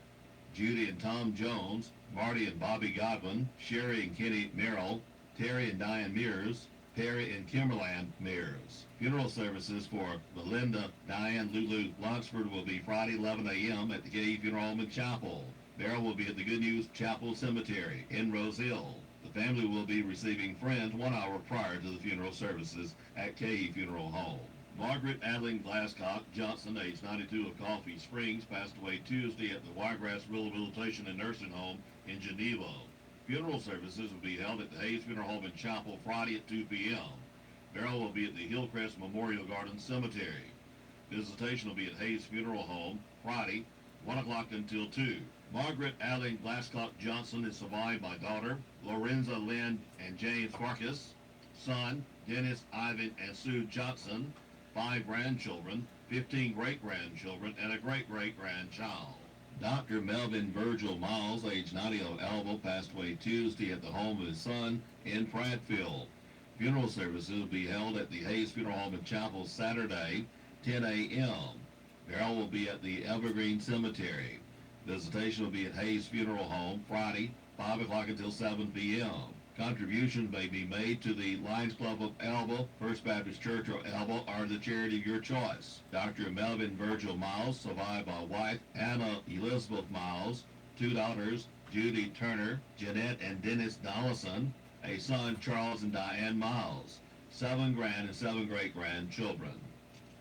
Judy and Tom Jones, Marty and Bobby Godwin, Sherry and Kenny Merrill, Terry and Diane Mears, Perry and Kimberland Mears. Funeral services for Belinda Diane Lulu Lunsford will be Friday 11 a.m. at the KE Funeral Home and Chapel. Burial will be at the Good News Chapel Cemetery in Rose Hill. The family will be receiving friends 1 hour prior to the funeral services at KE Funeral Home. Margaret Adeline Glasscock Johnson, age 92, of Coffee Springs, passed away Tuesday at the Wiregrass Rehabilitation and Nursing Home in Geneva. Funeral services will be held at the Hayes Funeral Home and Chapel Friday at 2 p.m. Burial will be at the Hillcrest Memorial Garden Cemetery. Visitation will be at Hayes Funeral Home Friday, 1 o'clock until 2. Margaret Adeline Glasscock Johnson is survived by daughter Lorenza Lynn and James Farkas, son Dennis Ivan and Sue Johnson, 5 grandchildren, 15 great-grandchildren, and a great-great-grandchild. Dr. Melvin Virgil Miles, age 90, of Elba, passed away Tuesday at the home of his son in Prattville. Funeral services will be held at the Hayes Funeral Home and Chapel Saturday, 10 a.m. Burial will be at the Evergreen Cemetery. Visitation will be at Hayes Funeral Home Friday, 5 o'clock until 7 p.m. Contributions may be made to the Lions Club of Elba, First Baptist Church of Elba, or the charity of your choice. Dr. Melvin Virgil Miles, survived by wife Anna Elizabeth Miles, 2 daughters, Judy Turner, Jeanette and Dennis Dollison, a son, Charles and Diane Miles, 7 grand and 7 great-grandchildren.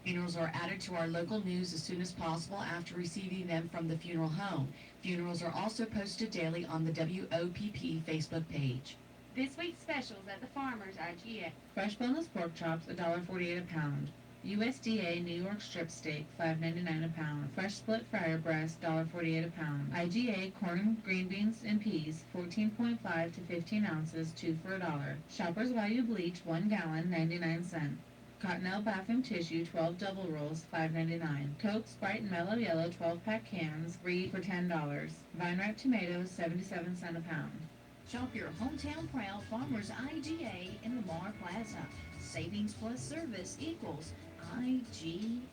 Funerals are added to our local news as soon as possible after receiving them from the funeral home. Funerals are also posted daily on the WOPP Facebook page. This week's specials at the Farmers IGA. Fresh boneless pork chops, $1.48 a pound. USDA New York strip steak, $5.99 a pound. Fresh split fryer breast, $1.48 a pound. IGA corn, green beans, and peas, 14.5 to 15 ounces, 2 for $1. Shoppers Value bleach, 1 gallon, 99 cents. Cottonelle bathroom tissue, 12 double rolls, $5.99. Coke, Sprite, and Mellow Yellow 12-pack cans, 3 for $10. Vine Ripe tomatoes, 77 cents a pound. Shop your hometown proud Farmers IGA in Lamar Plaza. Savings plus service equals IGA.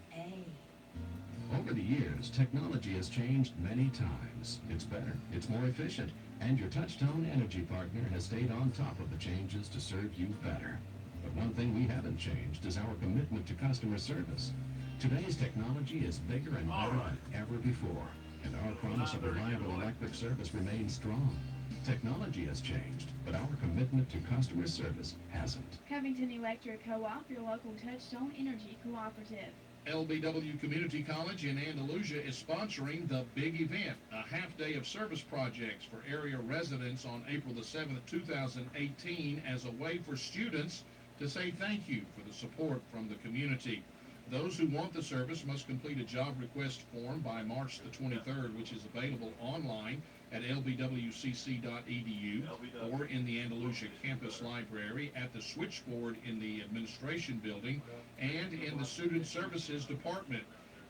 Over the years, technology has changed many times. It's better, it's more efficient, and your Touchtone Energy partner has stayed on top of the changes to serve you better. But one thing we haven't changed is our commitment to customer service. Today's technology is bigger and better than ever before, and our promise of reliable electric service remains strong. Technology has changed, but our commitment to customer service hasn't. Covington Electric Co-op, your local Touchstone Energy Cooperative. LBW Community College in Andalusia is sponsoring the big event, a half-day of service projects for area residents on April the 7th, 2018, as a way for students to say thank you for the support from the community. Those who want the service must complete a job request form by March the 23rd, which is available online at lbwcc.edu or in the Andalusia Campus Library, at the switchboard in the Administration Building, and in the Student Services Department.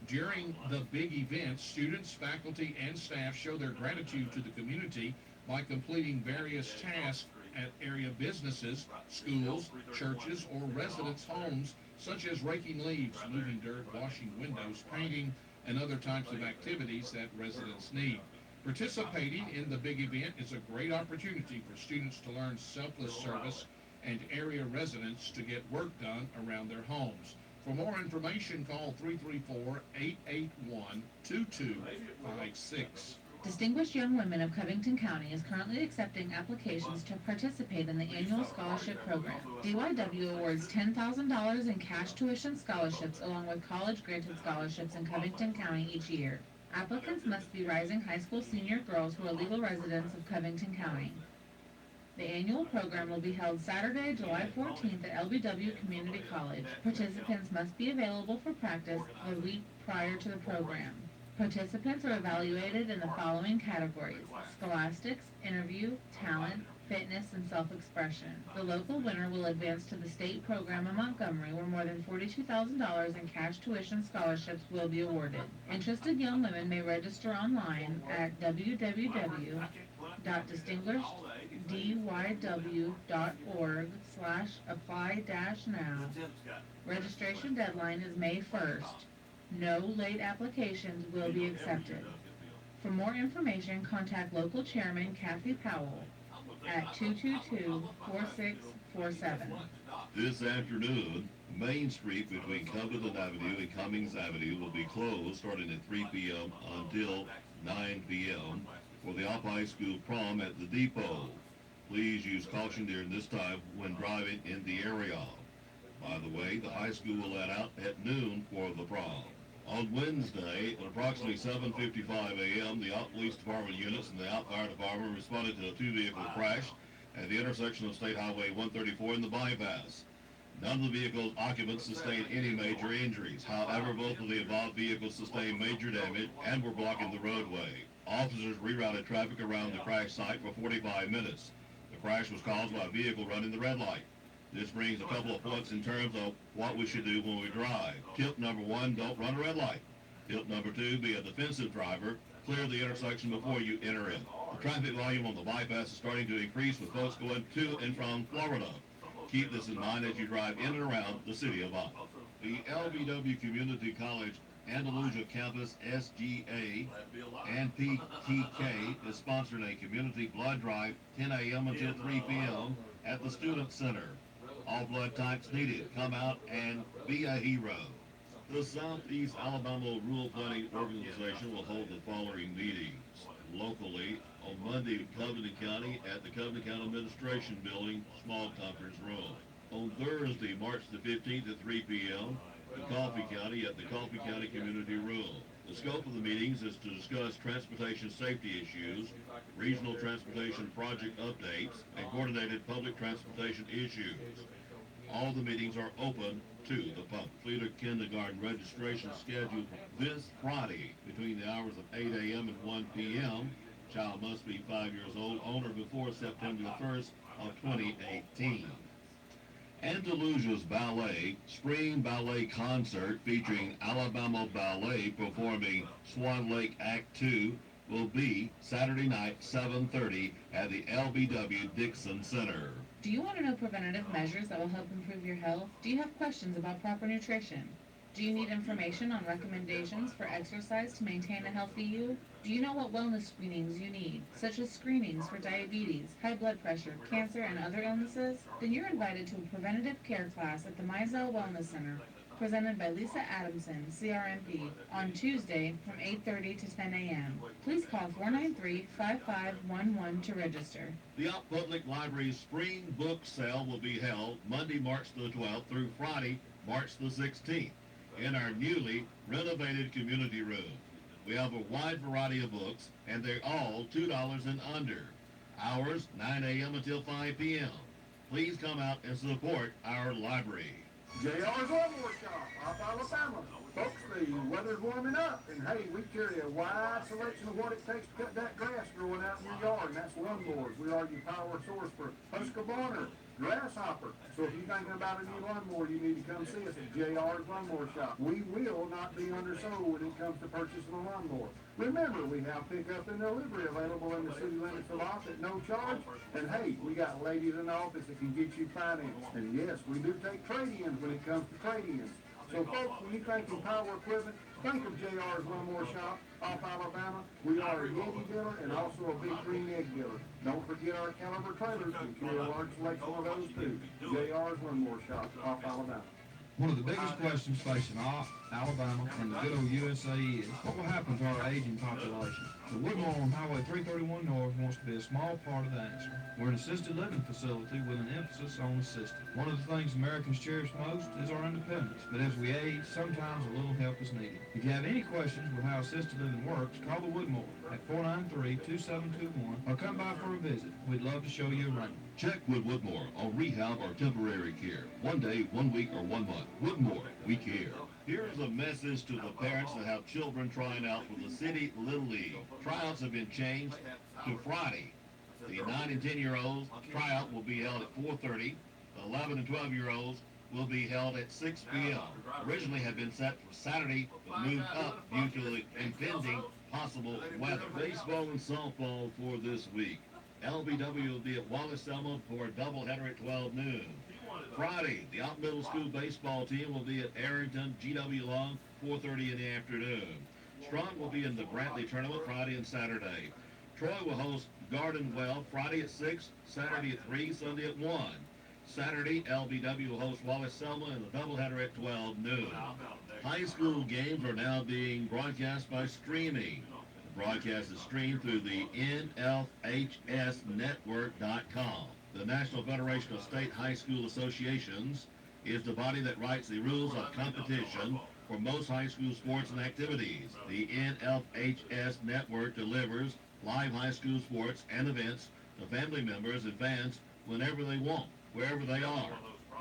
During the big event, students, faculty, and staff show their gratitude to the community by completing various tasks at area businesses, schools, churches, or residents' homes, such as raking leaves, moving dirt, washing windows, painting, and other types of activities that residents need. Participating in the big event is a great opportunity for students to learn selfless service and area residents to get work done around their homes. For more information, call 334-881-2256. Distinguished Young Women of Covington County is currently accepting applications to participate in the annual scholarship program. DYW awards $10,000 in cash tuition scholarships along with college-granted scholarships in Covington County each year. Applicants must be rising high school senior girls who are legal residents of Covington County. The annual program will be held Saturday, July 14th at LBW Community College. Participants must be available for practice the week prior to the program. Participants are evaluated in the following categories: scholastics, interview, talent, fitness, and self-expression. The local winner will advance to the state program in Montgomery, where more than $42,000 in cash tuition scholarships will be awarded. Interested young women may register online at www.distinguisheddyw.org/apply-now. Registration deadline is May 1st. No late applications will be accepted. For more information, contact local chairman Kathy Powell at 222-4647. This afternoon, Main Street between Cumberland Avenue and Cummings Avenue will be closed starting at 3 p.m. until 9 p.m. for the Opp High School prom at the depot. Please use caution during this time when driving in the area. By the way, the high school will let out at noon for the prom. On Wednesday, at approximately 7:55 a.m., the Opp Police Department units and the Opp Fire Department responded to a two-vehicle crash at the intersection of State Highway 134 and the bypass. None of the vehicle's occupants sustained any major injuries. However, both of the above vehicles sustained major damage and were blocking the roadway. Officers rerouted traffic around the crash site for 45 minutes. The crash was caused by a vehicle running the red light. This brings a couple of points in terms of what we should do when we drive. Tip number 1, don't run a red light. Tip number 2, be a defensive driver. Clear the intersection before you enter in. The traffic volume on the bypass is starting to increase with folks going to and from Florida. Keep this in mind as you drive in and around the city of Opp. The LBW Community College Andalusia Campus SGA and PTK is sponsoring a community blood drive 10 a.m. until 3 p.m. at the Student Center. All blood types needed. Come out and be a hero. The Southeast Alabama Rural Planning Organization will hold the following meetings locally on Monday in Covington County at the Covington County Administration Building, Small Conference Room. On Thursday, March the 15th at 3 p.m. in Coffee County at the Coffee County Community Room. The scope of the meetings is to discuss transportation safety issues, regional transportation project updates, and coordinated public transportation issues. All the meetings are open to the public. Feeder kindergarten registration scheduled this Friday between the hours of 8 a.m. and 1 p.m. Child must be 5 years old on or before September the 1st of 2018. Andalusia's Ballet Spring Ballet Concert featuring Alabama Ballet performing Swan Lake Act 2 will be Saturday night, 7:30 at the LBW Dixon Center. Do you want to know preventative measures that will help improve your health? Do you have questions about proper nutrition? Do you need information on recommendations for exercise to maintain a healthy you? Do you know what wellness screenings you need, such as screenings for diabetes, high blood pressure, cancer, and other illnesses? Then you're invited to a preventative care class at the Mizell Wellness Center, presented by Lisa Adamson, CRMP, on Tuesday from 8:30 to 10 a.m. Please call 493-5511 to register. The Opp Public Library's spring book sale will be held Monday, March the 12th through Friday, March the 16th in our newly renovated community room. We have a wide variety of books, and they're all $2 and under. Hours, 9 a.m. until 5 p.m. Please come out and support our library. JR's Lawnmower Shop, off Alabama. Folks, the weather's warming up, and hey, we carry a wide selection of what it takes to cut that grass growing out in your yard, and that's lawnmowers. We are your power source for Husqvarna, Grasshopper. So if you're thinking about a new lawnmower, you need to come see us at JR's Lawnmower Shop. We will not be undersold when it comes to purchasing a lawnmower. Remember, we have pickup and delivery available in the city limits of Off at no charge. And hey, we got ladies in the office that can get you financed. And yes, we do take trade-ins when it comes to trade-ins. So folks, when you think of power equipment, think of JR's Lawnmower Shop off Alabama. We are a Yeti dealer and also a Big Green Egg dealer. Don't forget our caliber trailers. We carry a large selection of those too. JR's Lawnmower Shop off Alabama. One of the biggest questions facing Alabama and the good old USA is, what will happen to our aging population? The Woodmore on Highway 331 North wants to be a small part of the answer. We're an assisted living facility with an emphasis on assisted. One of the things Americans cherish most is our independence, but as we age, sometimes a little help is needed. If you have any questions with how assisted living works, call the Woodmore at 493-2721 or come by for a visit. We'd love to show you around. Check with Woodmore on rehab or temporary care. 1 day, 1 week, or 1 month. Woodmore, we care. Here's a message to the parents that have children trying out for the City Little League. Tryouts have been changed to Friday. The 9 and 10-year-olds tryout will be held at 4:30. The 11 and 12-year-olds will be held at 6 p.m. Originally had been set for Saturday, but moved up due to the impending possible weather. Baseball and softball for this week. LBW will be at Wallace-Selma for a doubleheader at 12 noon. Friday, the Ott Middle School baseball team will be at Arrington GW Long, 4:30 in the afternoon. Strong will be in the Brantley tournament Friday and Saturday. Troy will host Garden Well Friday at 6, Saturday at 3, Sunday at 1. Saturday, LBW will host Wallace-Selma in the doubleheader at 12 noon. High school games are now being broadcast by streaming. The broadcast is streamed through the NFHSnetwork.com. The National Federation of State High School Associations is the body that writes the rules of competition for most high school sports and activities. The NFHS Network delivers live high school sports and events to family members and fans whenever they want, wherever they are.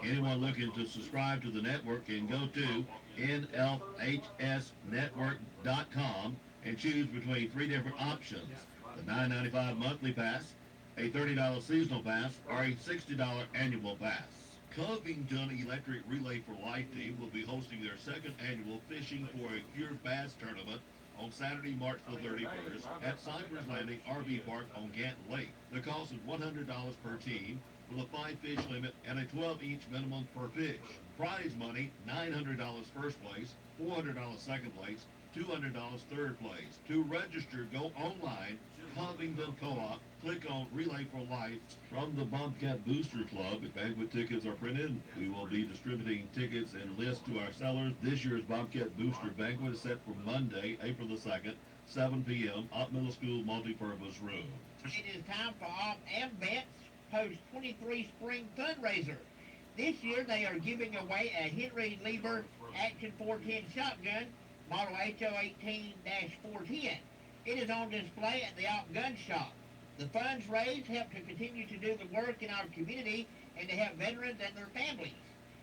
Anyone looking to subscribe to the network can go to NFHSnetwork.com and choose between 3 different options: the $9.95 monthly pass, a $30 seasonal pass, or a $60 annual pass. Covington Electric Relay for Life team will be hosting their 2nd annual Fishing for a Cure Bass tournament on Saturday, March the 31st at Cypress Landing RV Park on Ganton Lake. The cost is $100 per team with a 5-fish limit and a 12-inch minimum per fish. Prize money, $900 first place, $400 second place, $200 third place. To register, go online, Covington Co-op, click on Relay for Life. From the Bobcat Booster Club, if banquet tickets are printed, we will be distributing tickets and lists to our sellers. This year's Bobcat Booster Banquet is set for Monday, April the 2nd, 7 p.m., Ott Middle School Multipurpose Room. It is time for Ott and Bet's Post-23 Spring Fundraiser. This year they are giving away a Henry Lieber Action 410 shotgun, model HO18-410. It is on display at the Ott Gun Shop. The funds raised help to continue to do the work in our community and to help veterans and their families.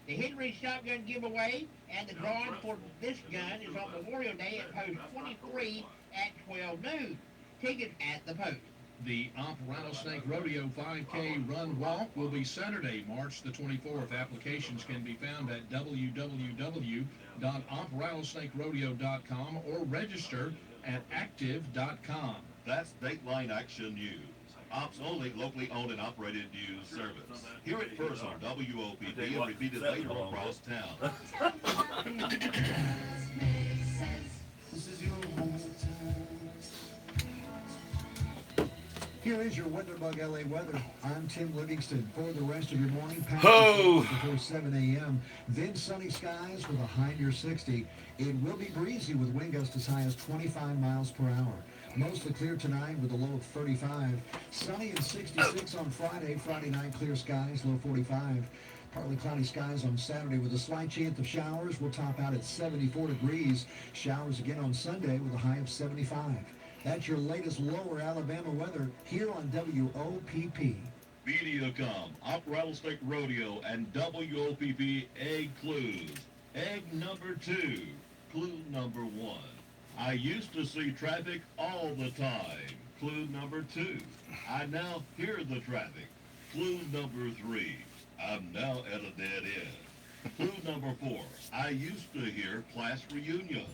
The Henry Shotgun giveaway and the drawing for this gun is on Memorial Day at Post 23 at 12 noon. Tickets at the post. The Op Rattlesnake Rodeo 5K Run Walk will be Saturday, March the 24th. Applications can be found at www.oprattlesnakerodeo.com or register at active.com. That's Dateline Action News. Ops only locally owned and operated news service. Hear it first on WOPD and repeated later across town. This is your Here is your WeatherBug LA weather. I'm Tim Livingston. For the rest of your morning, before 7 a.m. Then sunny skies with a high near 60. It will be breezy with wind gusts as high as 25 miles per hour. Mostly clear tonight with a low of 35. Sunny and 66 on Friday. Friday night, clear skies, low 45. Partly cloudy skies on Saturday with a slight chance of showers. We'll top out at 74 degrees. Showers again on Sunday with a high of 75. That's your latest lower Alabama weather here on WOPP. Mediacom, Op Rattlesnake Rodeo, and WOPP egg clues. Egg number 2. Clue number 1. I used to see traffic all the time. Clue number 2. I now hear the traffic. Clue number 3. I'm now at a dead end. Clue number 4. I used to hear class reunions.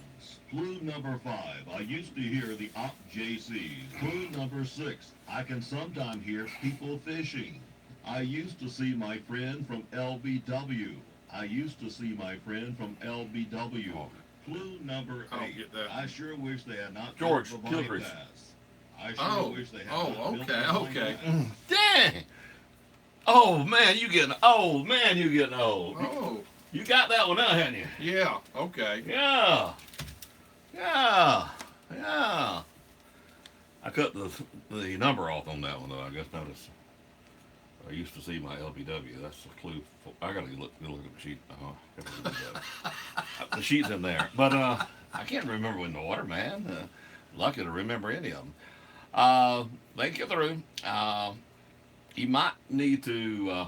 Clue number 5. I used to hear the Op JCs. Clue number 6. I can sometimes hear people fishing. I used to see my friend from LBW. I used to see my friend from LBW. Clue number 8. I sure wish they had not George built the Kilgreave. bypass. I sure wish they had not built okay, the okay. bypass. Dang! Oh man, you getting old. Man, you getting old. Oh. You got that one now, hadn't you? Yeah, okay. Yeah. Yeah. Yeah. I cut the number off on that one though. I guess notice. I used to see my LBW. That's a clue. I gotta look at the sheet. The sheet's in there, but I can't remember when the water, man. Lucky to remember any of them. They get through. You might need to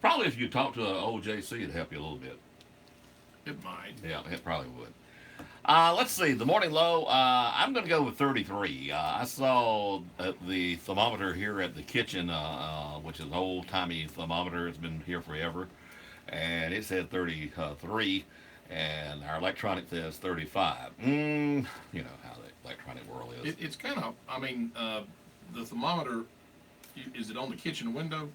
probably if you talk to an old JC, it'd help you a little bit. It might. Yeah, it probably would. Let's see, the morning low, I'm going to go with 33. I saw the thermometer here at the kitchen, which is an old-timey thermometer. It's been here forever. And it said 33, and our electronic says 35. You know how the electronic world is. It's kind of, I mean, the thermometer, is it on the kitchen window?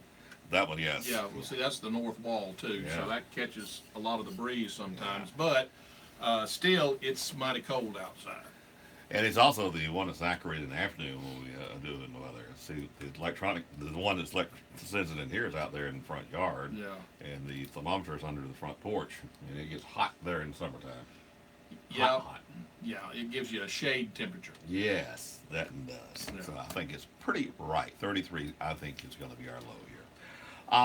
That one, yes. Yeah, well, see, that's the north wall, too. Yeah. So that catches a lot of the breeze sometimes. Yeah. But still, it's mighty cold outside. And it's also the one that's accurate in the afternoon when we do it in the weather. See, the electronic, the one that's sends it in here is out there in the front yard. Yeah. And the thermometer is under the front porch. And it gets hot there in the summertime. Yeah. Hot. Yeah, it gives you a shade temperature. Yes, that does. Yeah. So I think it's pretty right. 33, I think, is going to be our low here.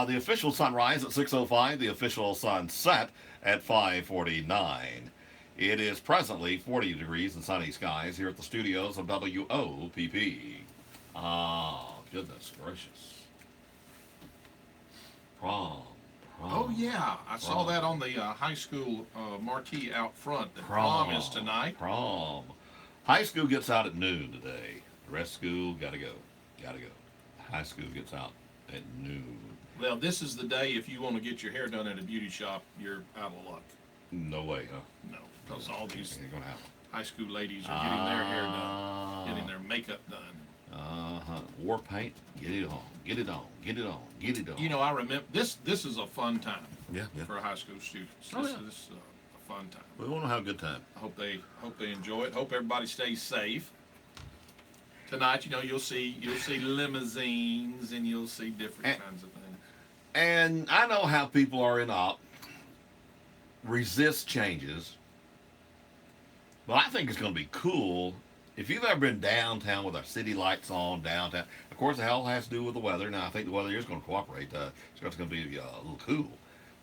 The official sunrise at 6:05. The official sunset at 5:49. It is presently 40 degrees and sunny skies here at the studios of WOPP. Goodness gracious. Prom. Oh, yeah. I saw that on the high school marquee out front. The prom is tonight. Prom. High school gets out at noon today. The rest of school, gotta go. Gotta go. High school gets out at noon. Well, this is the day if you want to get your hair done at a beauty shop, you're out of luck. No way, huh? No, because all these ain't gonna happen. high school ladies are getting their hair done, getting their makeup done. War paint, get it on, get it on, get it on, get it on. You know, I remember this is a fun time. Yeah. For high school students. Oh, This yeah. is a fun time. We want to have a good time. I hope they enjoy it. Hope everybody stays safe. Tonight, you know, you'll see limousines and you'll see different kinds of things. And I know how people are in op, resist changes, but I think it's going to be cool. If you've ever been downtown with our city lights on downtown, of course, it all has to do with the weather. Now, I think the weather is going to cooperate. It's going to be a little cool.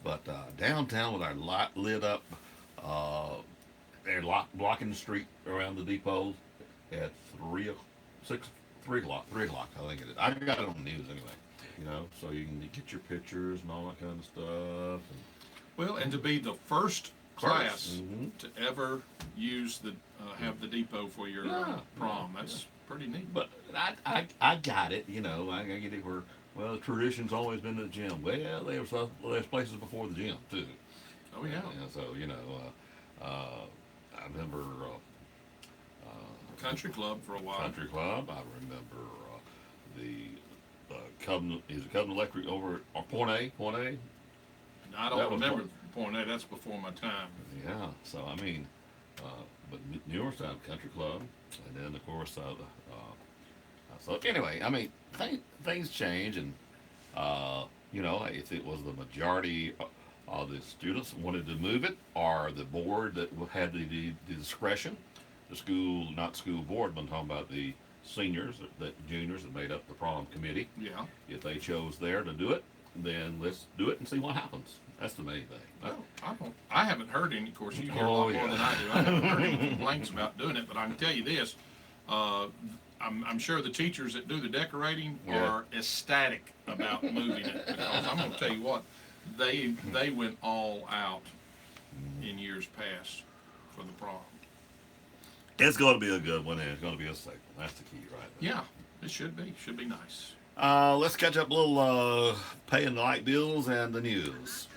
But downtown with our light lit up, they're blocking the street around the depot at 3 o'clock, I think it is. I got it on the news anyway. You know, so you can get your pictures and all that kind of stuff. Well, and to be the first class to ever use have the depot for your prom, that's pretty neat. But I got it, you know, I get it where, well, tradition's always been the gym. Well, there's places before the gym, too. Oh, yeah. And so, you know, I remember... Country Club for a while. Country Club. I remember the Covenant Electric over at Point A. I don't remember Point A. That's before my time. Yeah. So I mean, but newer side Country Club, and then of course so anyway, I mean things change, and you know, if it was the majority of the students wanted to move it, or the board that had the discretion, the school, not school board, but I'm talking about the seniors, the juniors that made up the prom committee. Yeah. If they chose there to do it, then let's do it and see what happens. That's the main thing. Well, I haven't heard any. Of course, you hear a lot more than I do. I haven't heard any complaints about doing it, but I can tell you this: I I'm sure the teachers that do the decorating Yeah. are ecstatic about moving it, because I'm gonna tell you what, they went all out in years past for the prom. It's going to be a good one, and it's going to be a safe one. That's the key, right there. Yeah, it should be. Should be nice. Let's catch up a little paying the light bills and the news.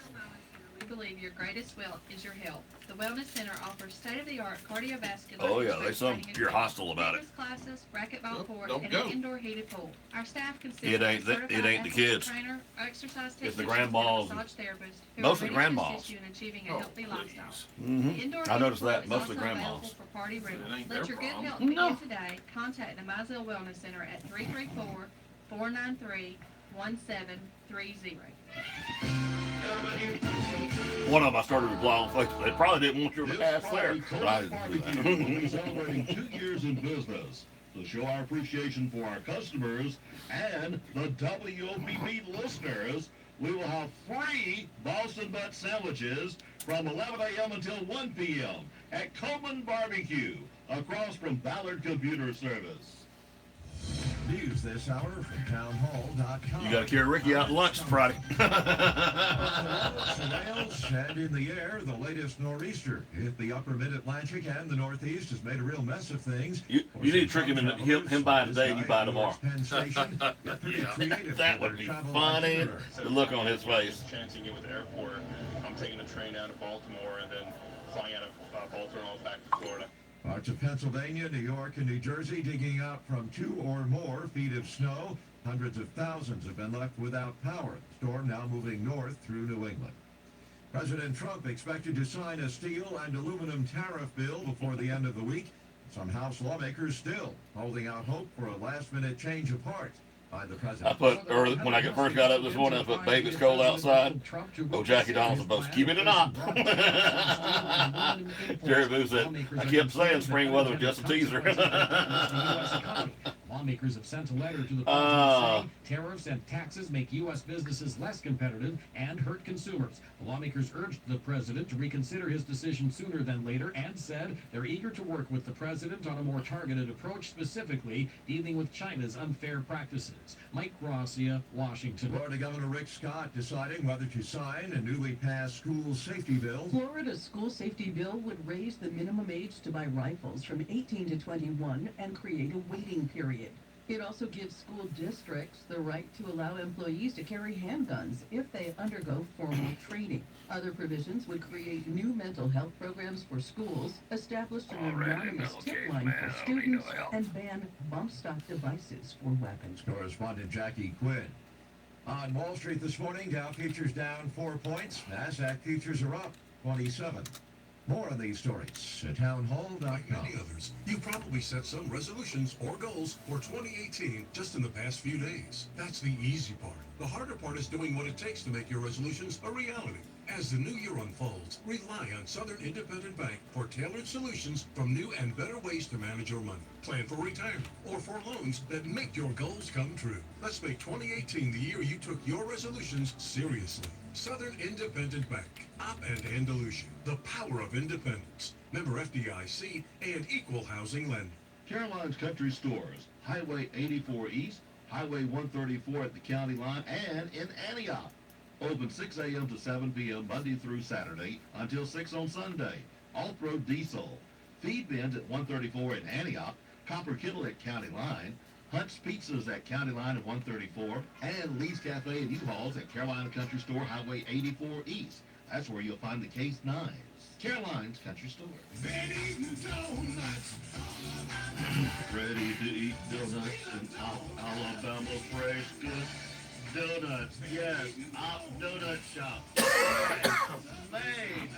We believe your greatest wealth is your health. The Wellness Center offers state-of-the-art cardiovascular Oh, and yeah, strength there's some, training you're equipment, hostile about it. fitness classes, racquetball court, don't and go. an indoor heated pool. Our staff consists It ain't of the- certified it ain't the athletic kids. trainer, exercise It's the technicians, grandmas and and massage therapists who mostly are ready to grandmas. assist you in achieving a healthy lifestyle. Mhm. The indoor I heated noticed pool that, is mostly also grandmas. available for party rooms. It ain't Let their your good problem. health begin No. today. Contact the Mizell Wellness Center at 334-493-1730. One of them I started replying on Facebook. They probably didn't want your This ass there. Friday, But I Cole's didn't do Barbecue will be that. celebrating 2 years in business. To show our appreciation for our customers and the WOPP listeners, we will have free Boston butt sandwiches from 11 a.m. until 1 p.m. at Coleman Barbecue, across from Ballard Computer Service. News this hour from townhall.com. You got to carry Ricky out to lunch Friday. Surveillance and in the air, the latest nor'easter hit the upper mid-Atlantic and the Northeast has made a real mess of things. You need to trick him into him buying today and you buy tomorrow. Penn Station got pretty creative That for would be their travel funny. itinerary. The look on his face. Chancing it with the airport. I'm taking a train out of Baltimore and then flying out of Baltimore and back to Florida. Parts of Pennsylvania, New York, and New Jersey digging out from 2 or more feet of snow. Hundreds of thousands have been left without power. Storm now moving north through New England. President Trump expected to sign a steel and aluminum tariff bill before the end of the week. Some House lawmakers still holding out hope for a last-minute change of heart by the president. I put early when I first got up this morning. I put "Babe, it's cold outside." Oh, Jackie Donaldson, both keep it or not. Jerry Boo said, "I kept saying spring weather was just a teaser." Lawmakers have sent a letter to the president saying tariffs and taxes make U.S. businesses less competitive and hurt consumers. The lawmakers urged the president to reconsider his decision sooner than later and said they're eager to work with the president on a more targeted approach, specifically dealing with China's unfair practices. Mike Gracia, Washington. Florida Governor Rick Scott deciding whether to sign a newly passed school safety bill. Florida's school safety bill would raise the minimum age to buy rifles from 18 to 21 and create a waiting period. It also gives school districts the right to allow employees to carry handguns if they undergo formal training. Other provisions would create new mental health programs for schools, establish an anonymous tip line for students, and ban bump stock devices for weapons. Correspondent Jackie Quinn. On Wall Street this morning, Dow futures down 4 points. NASDAQ futures are up 27. More on these stories at townhall.com. Like many others, you probably set some resolutions or goals for 2018 just in the past few days. That's the easy part. The harder part is doing what it takes to make your resolutions a reality. As the new year unfolds, rely on Southern Independent Bank for tailored solutions from new and better ways to manage your money. Plan for retirement or for loans that make your goals come true. Let's make 2018 the year you took your resolutions seriously. Southern Independent Bank, Op and Andalusia, the power of independence. Member FDIC and equal housing lender. Caroline's Country Stores, Highway 84 East, Highway 134 at the county line, and in Antioch. Open 6 a.m. to 7 p.m. Monday through Saturday until 6 on Sunday. Off-road diesel. Feed bins at 134 in Antioch, Copper Kittle at County Line, Hunt's Pizzas at County Line at 134, and Lee's Cafe and U-Hauls at Carolina Country Store, Highway 84 East. That's where you'll find the Case 9s. Caroline's Country Store. Ready to eat donuts and Alabama fresh good donuts. Yes, Donut Shop. Made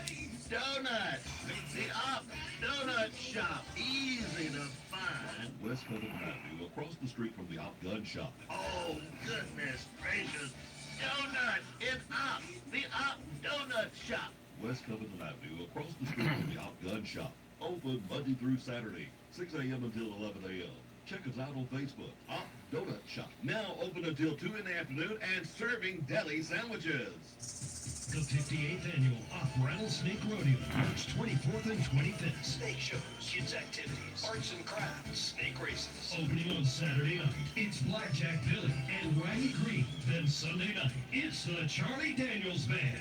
donuts. The Op Donut Shop. Easy to find. West Middle Avenue, across the street from the Op Gun Shop. Oh, goodness gracious. Donuts in Op. The Op Donut Shop. West Covington Avenue, across the street from the Op Gun Shop. Open Monday through Saturday, 6 a.m. until 11 a.m. Check us out on Facebook. Op Donut Shop. Now open until 2 in the afternoon and serving deli sandwiches. The 58th Annual Rattlesnake Rodeo, March 24th and 25th. Snake shows, kids activities, arts and crafts, snake races. Opening on Saturday night, it's Blackjack Billy and Raggy Green. Then Sunday night, it's the Charlie Daniels Band.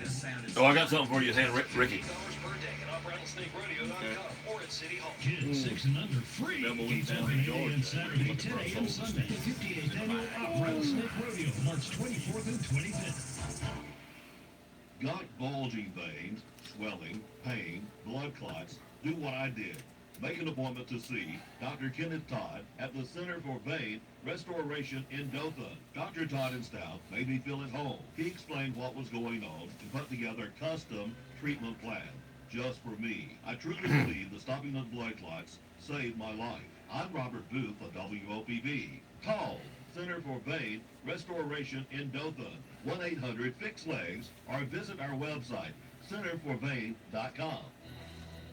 Oh, I got something for you, hand, Ricky. $8 per day at off-rattlesnakeradio.com or at City Hall. Kids 6 and under free. Gates open 8 a.m. Saturday, 10 a.m. Sunday. The 58th Annual Rattlesnake Rodeo, March 24th and 25th. Got bulging veins, swelling, pain, blood clots? Do what I did. Make an appointment to see Dr. Kenneth Todd at the Center for Vein Restoration in Dothan. Dr. Todd and staff made me feel at home. He explained what was going on and put together a custom treatment plan just for me. I truly believe that stopping those blood clots saved my life. I'm Robert Booth of WOPB. Call Center for Vein Restoration in Dothan, 1-800-FIX-LEGS, or visit our website, centerforvein.com.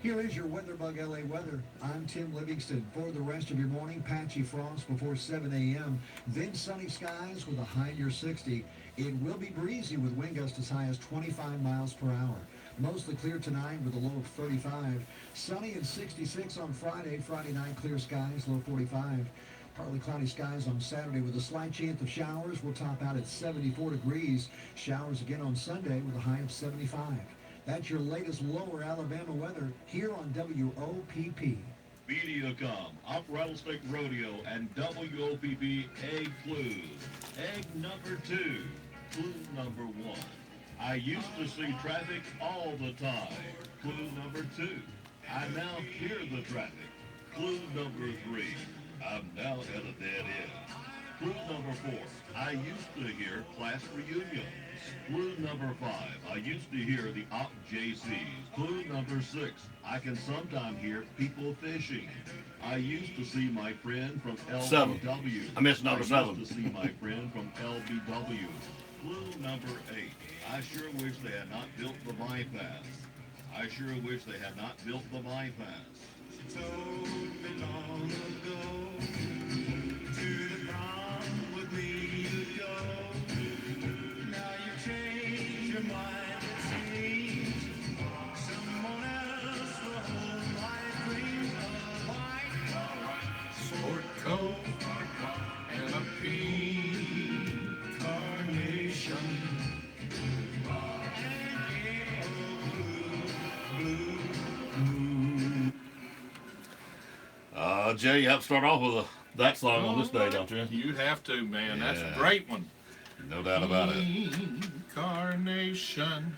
Here is your WeatherBug LA weather. I'm Tim Livingston. For the rest of your morning, patchy frost before 7 a.m., then sunny skies with a high near 60. It will be breezy with wind gusts as high as 25 miles per hour. Mostly clear tonight with a low of 35. Sunny and 66 on Friday. Friday night, clear skies, low 45. Partly cloudy skies on Saturday with a slight chance of showers. We'll top out at 74 degrees. Showers again on Sunday with a high of 75. That's your latest lower Alabama weather here on WOPP. Mediacom, Off Rattlesnake Rodeo, and WOPP Egg Clues. Egg number 2, clue number 1. I used to see traffic all the time. Clue number 2. I now hear the traffic. Clue number 3. I'm now at a dead end. Clue number 4. I used to hear class reunions. Clue number 5. I used to hear the Op JCs. Clue number 6. I can sometimes hear people fishing. I used to see my friend from LBW. 7. I missed number 7. I used to see my friend from LBW. Clue number 8. I sure wish they had not built the bypass. I sure wish they had not built the bypass. Told me long ago to the prom with me to go. Now you change your mind, it seems. Someone else will hold my dreams of white Sport coat and a pink carnation. Jay, you have to start off with that song on this day, don't you? You have to, man. Yeah. That's a great one. No doubt about it. Incarnation.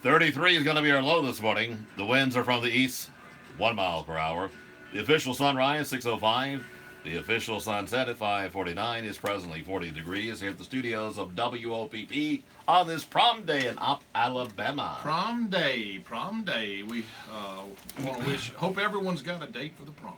.33 is going to be our low this morning. The winds are from the east, 1 mile per hour. The official sunrise, 6:05. The official sunset at 5:49 is presently 40 degrees here at the studios of WOPP on this prom day in Alabama. Prom day, prom day. We want to hope everyone's got a date for the prom.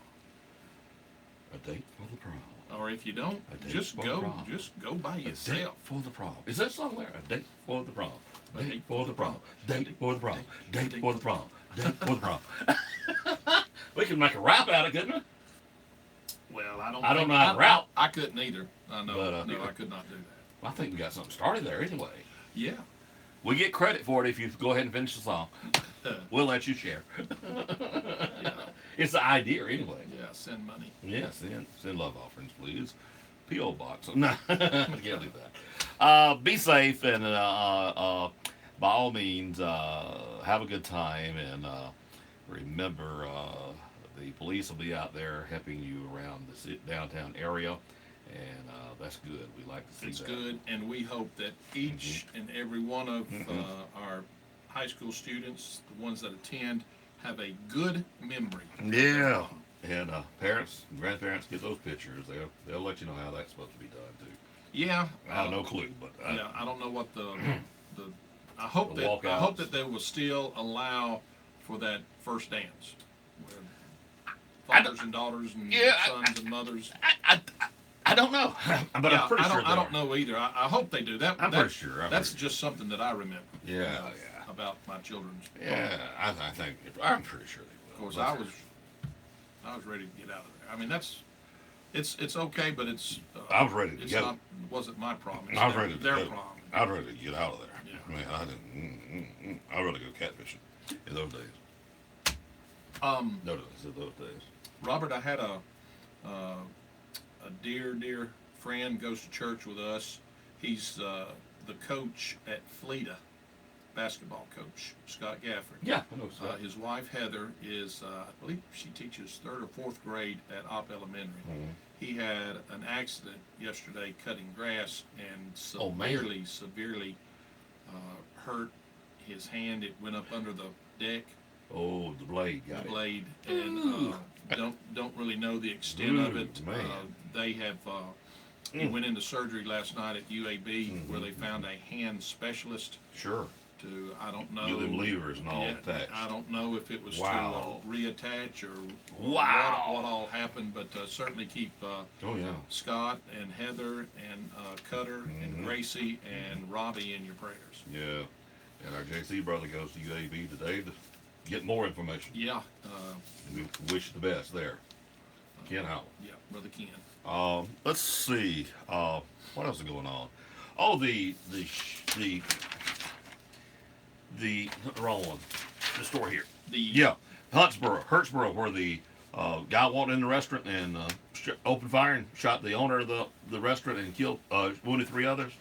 A date for the prom. Or if you don't, A date just for the go, prom. just go by A date yourself. for the prom. Is that somewhere? A date for the prom. Date for the prom. Date for the prom. Date for the prom. Date for the prom. We can make a rap out of it, couldn't we? Well, I don't know how to rap. I couldn't either. I know. But, no, I could not do that. I think we got something started there anyway. Yeah. We get credit for it if you go ahead and finish the song. We'll let you share. Yeah. It's the idea anyway. Yeah, send money. Yeah, send love offerings, please. P.O. Box. No, can't do that. Be safe and by all means, have a good time and remember The police will be out there helping you around the downtown area, and that's good. We like to see It's that. good, and we hope that each and every one of our high school students, the ones that attend, have a good memory. Yeah, and parents and grandparents get those pictures. They'll let you know how that's supposed to be done too. Yeah, I have no clue, but I don't know what the I hope The that they will still allow for that first dance, where fathers and daughters and sons and mothers. I don't know, but I'm pretty sure. I don't know either. I hope they do that. I'm pretty sure. That's just something that I remember. Yeah, About my children's. Yeah, I think I'm pretty sure they will. Of course, I was ready to get out of there. I mean, it's okay, but it's. I was ready to it's go. not wasn't my problem. It's I was ready to their go. problem. I was ready to get out of there. Yeah. I mean, I didn't. I'd rather go catfishing in those days. No, those days. Robert, I had a dear friend goes to church with us. He's the coach at Fleta, basketball coach, Scott Gafford. Yeah, I know Scott. His wife Heather is, I believe she teaches 3rd or 4th grade at Opp Elementary. Mm-hmm. He had an accident yesterday cutting grass and severely hurt his hand. It went up under the deck. Oh, the blade got the it. blade, and don't really know the extent of it. Man. They have. He went into surgery last night at UAB, where they found a hand specialist. Sure. To I don't know. Get them levers and all attached. I don't know if it was Wow. to reattach or Wow. what all happened, but certainly keep Scott and Heather and Cutter and Gracie and Robbie in your prayers. Yeah, and our JC brother goes to UAB today to get more information. Yeah. We wish the best there. Ken Howell. Yeah, Brother Ken. Let's see. What else is going on? Oh, the wrong one. The store here. Hurtsboro, where the guy walked in the restaurant and opened fire and shot the owner of the restaurant and killed, wounded 3 others.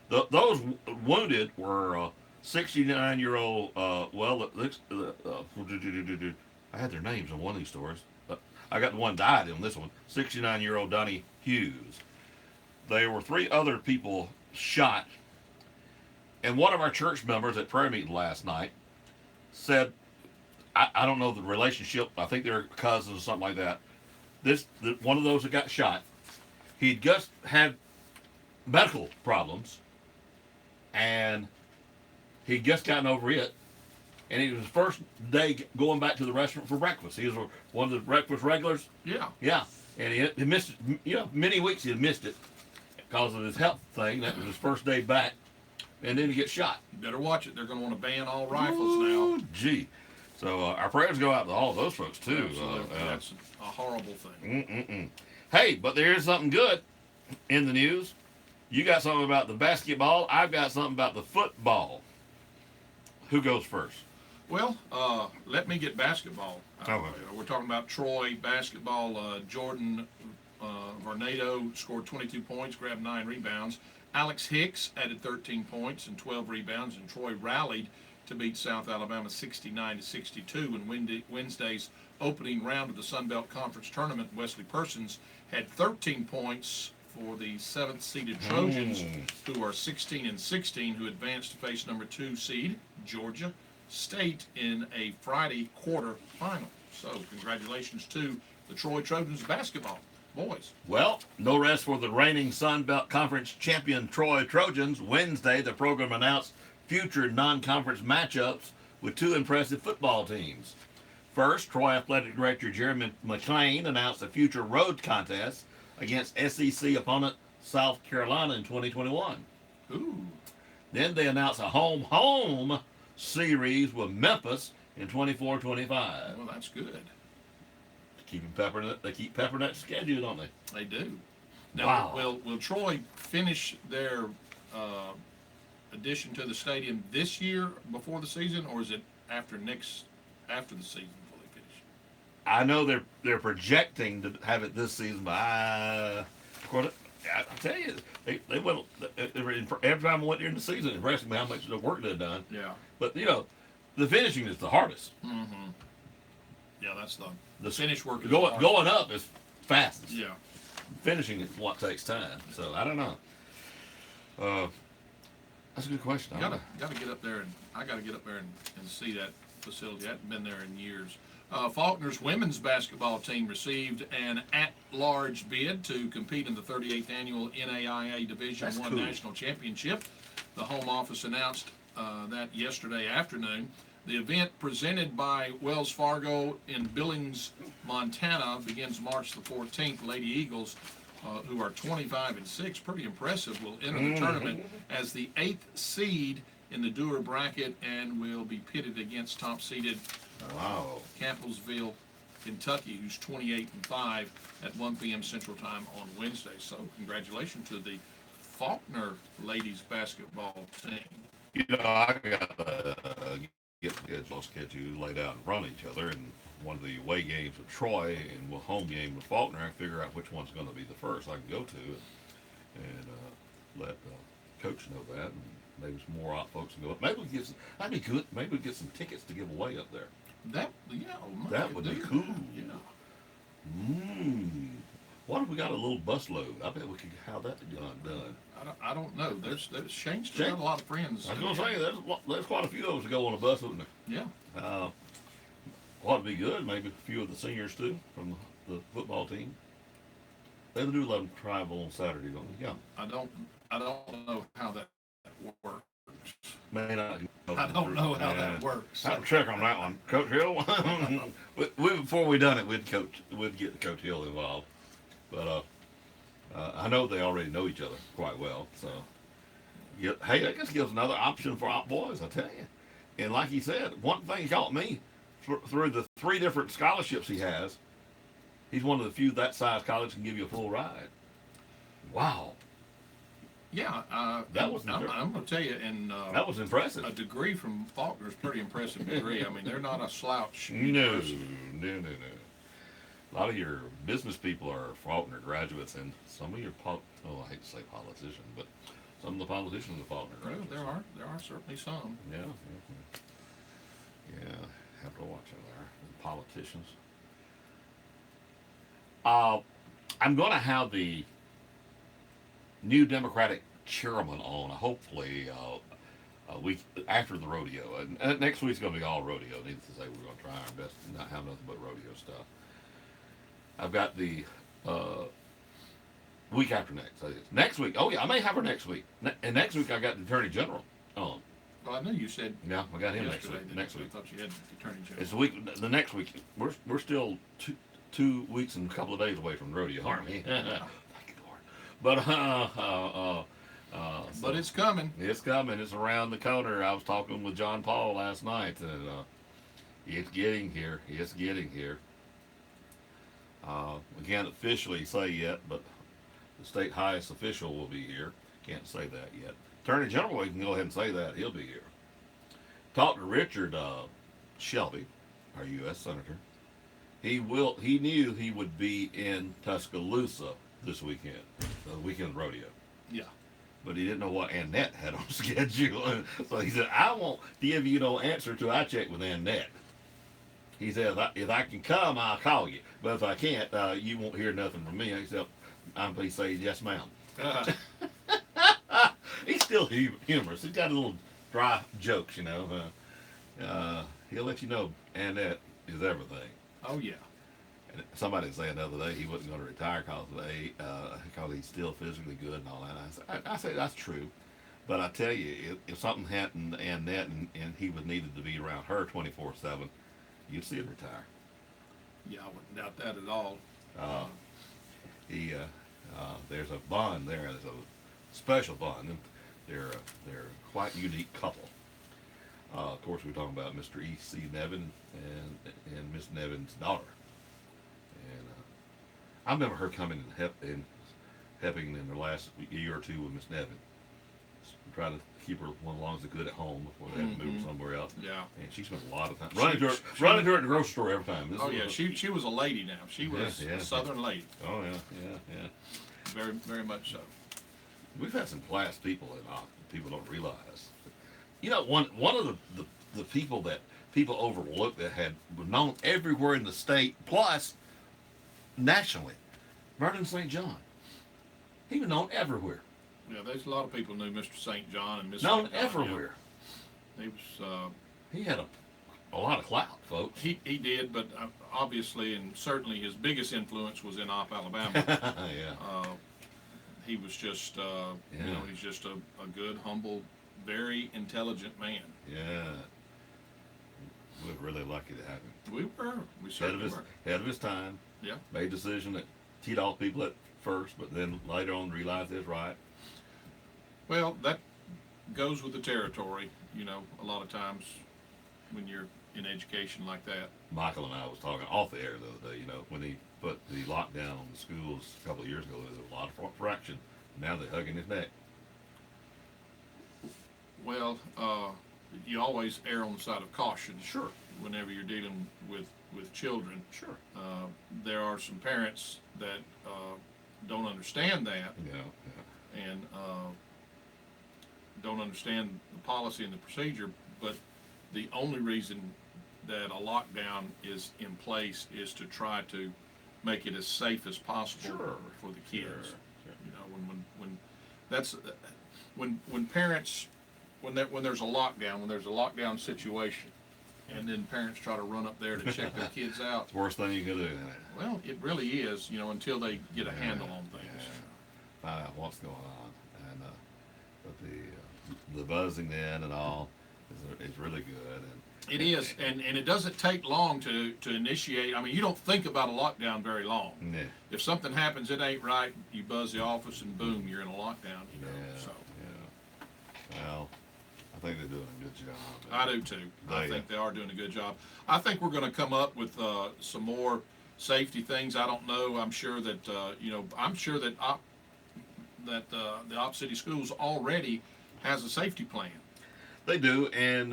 Those wounded were 69-year-old. I had their names on one of these stores. I got the one died on this one. 69-year-old Donnie Hughes. There were 3 other people shot. And one of our church members at prayer meeting last night said, I don't know the relationship. I think they're cousins or something like that. One of those that got shot, he'd just had medical problems, and he'd just gotten over it. And it was his first day going back to the restaurant for breakfast. He was one of the breakfast regulars. Yeah. Yeah. And he missed it. Many weeks he had missed it because of his health thing. That was his first day back. And then he gets shot. You better watch it. They're going to want to ban all rifles now. Gee. So our prayers go out to all of those folks, too. That's a horrible thing. Hey, but there is something good in the news. You got something about the basketball. I've got something about the football. Who goes first? Well, let me get basketball. We're talking about Troy basketball. Jordan Varnado scored 22 points, grabbed 9 rebounds. Alex Hicks added 13 points and 12 rebounds, and Troy rallied to beat South Alabama 69-62 in Wednesday's opening round of the Sun Belt Conference Tournament. Wesley Persons had 13 points for the 7th-seeded Trojans, who are 16-16, who advanced to face number 2 seed Georgia State in a Friday quarter final. So congratulations to the Troy Trojans basketball boys. Well, no rest for the reigning Sun Belt Conference champion Troy Trojans. Wednesday, the program announced future non-conference matchups with 2 impressive football teams. First, Troy Athletic Director Jeremy McClain announced a future road contest against SEC opponent South Carolina in 2021. Ooh. Then they announced a home series with Memphis in 24-25. Well, that's good. They keep peppering that schedule, don't they? They do. Now, Wow. will Troy finish their addition to the stadium this year before the season, or is it after the season before they finish? I know they're projecting to have it this season, but I tell you, they went every time I went during the season. It impressed me how much the work they've done. Yeah. But the finishing is the hardest. Mm-hmm. Yeah, that's the finish work. Is Going up is fastest. Yeah. Finishing is what takes time. So I don't know. That's a good question. Gotta get up there, and I gotta get up there and see that facility. I haven't been there in years. Faulkner's women's basketball team received an at-large bid to compete in the 38th annual NAIA Division I National Championship. The home office announced that yesterday afternoon. The event, presented by Wells Fargo in Billings, Montana, begins March the 14th. Lady Eagles, who are 25-6, pretty impressive, will enter the tournament as the 8th seed in the Dewar bracket and will be pitted against top-seeded Campbellsville, Kentucky, who's 28-5 at 1 p.m. Central Time on Wednesday. So congratulations to the Faulkner ladies basketball team. You know, I got to get the schedule laid out in front of each other, and one of the away games with Troy and the home game with Faulkner, I figure out which one's going to be the first I can go to and let Coach know that. And maybe some more folks can go up. Maybe we get that'd be good. Maybe we get some tickets to give away up there. That would be cool. What if we got a little bus load? I bet we could have that done. I don't know. There's Shane's got a lot of friends. I was going to say there's quite a few of us to go on a bus, wouldn't there? Yeah. Ought to be good. Maybe a few of the seniors too from the football team. They do let them travel on Saturday, don't they? Yeah. I don't know how that works. May not. I don't know how that works. I have to check on that one, Coach Hill. Before we done it, we'd get Coach Hill involved, but I know they already know each other quite well. So, yeah, hey, that just gives another option for our boys, I tell you. And like he said, one thing he caught me through the 3 different scholarships he has. He's one of the few that size college can give you a full ride. Wow. Yeah, that was. I'm going to tell you, and that was impressive. A degree from Faulkner is pretty impressive degree. I mean, they're not a slouch. No. A lot of your business people are Faulkner graduates, and some of your I hate to say politicians, but some of the politicians are Faulkner graduates. Well, there are certainly some. Yeah. Have to watch them there. The politicians. I'm going to have the new Democratic chairman on, hopefully, a week after the rodeo. And next week's going to be all rodeo. Needless to say, we're going to try our best to not have nothing but rodeo stuff. I've got the week after next. Next week. Oh, yeah, I may have her next week. And next week, I got the Attorney General on. Well, I know you said. Yeah, I got him next week. I thought you had the Attorney General. It's the next week. We're still 2 weeks and a couple of days away from rodeo, aren't we? Thank you, Lord. But it's coming. It's coming. It's around the corner. I was talking with John Paul last night, and it's getting here. It's getting here. We can't officially say yet, but the state highest official will be here. Can't say that yet. Attorney General, we can go ahead and say that. He'll be here. Talked to Richard Shelby, our U.S. Senator. He knew he would be in Tuscaloosa this weekend, the weekend rodeo. Yeah. But he didn't know what Annette had on schedule. So he said, I won't give you no answer till I check with Annette. He said, if I can come, I'll call you. But if I can't, you won't hear nothing from me except I'm please say, yes, ma'am. He's still humorous. He's got a little dry jokes, you know. He'll let you know Annette is everything. Oh, yeah. And somebody was saying the other day he wasn't going to retire because he's still physically good and all that. I say that's true. But I tell you, if something happened to Annette and he was needed to be around her 24/7, you'd see him retire. Yeah, I wouldn't doubt that at all. There's a bond there. There's a special bond. They're a quite unique couple. Of course, we're talking about Mr. E.C. Nevin and Miss Nevin's daughter. And I remember her coming and helping in the last year or two with Miss Nevin, trying to keep her one along as good at home before they had to move somewhere else. Yeah. And she spent a lot of time running to her at the grocery store every time. She was a lady now. She was a Southern lady. Oh yeah. Very, very much so. We've had some class people in Austin. People don't realize. You know, one of the people that people overlooked that were known everywhere in the state, plus nationally. Vernon St. John. He was known everywhere. Yeah, there's a lot of people knew Mr. St. John and Miss Known St. John. everywhere. Yeah. He was. He had a lot of clout, folks. He did, but obviously and certainly his biggest influence was in Opp, Alabama. Yeah. He was just, you know, he's just a good, humble, very intelligent man. Yeah. We're really lucky to have him. We were. We certainly were. Ahead of his time. Yeah. Made a decision that teed off people at first, but then later on realized it's right. Well, that goes with the territory. You know, a lot of times when you're in education like that. Michael and I was talking off the air the other day, you know, when he put the lockdown on the schools a couple of years ago, there was a lot of fraction. Now they're hugging his neck. Well, you always err on the side of caution. Sure. Whenever you're dealing with children. Sure. There are some parents that don't understand that. Yeah. And don't understand the policy and the procedure, but the only reason that a lockdown is in place is to try to make it as safe as possible for the kids. Sure. You know, when that's when parents when there's a lockdown situation, and then parents try to run up there to check their kids out. It's the worst thing you can do, isn't it? Well, it really is, you know, until they get a handle on things. Yeah. Find out what's going on, and but the buzzing then and all is really good. It is, and it doesn't take long to initiate. I mean, you don't think about a lockdown very long. Yeah. If something happens, it ain't right, you buzz the office and boom, you're in a lockdown, you know. So. Well, I think they're doing a good job. I do too. I think they are doing a good job. I think we're going to come up with some more safety things. I don't know. I'm sure that the Opp City Schools already has a safety plan. They do, and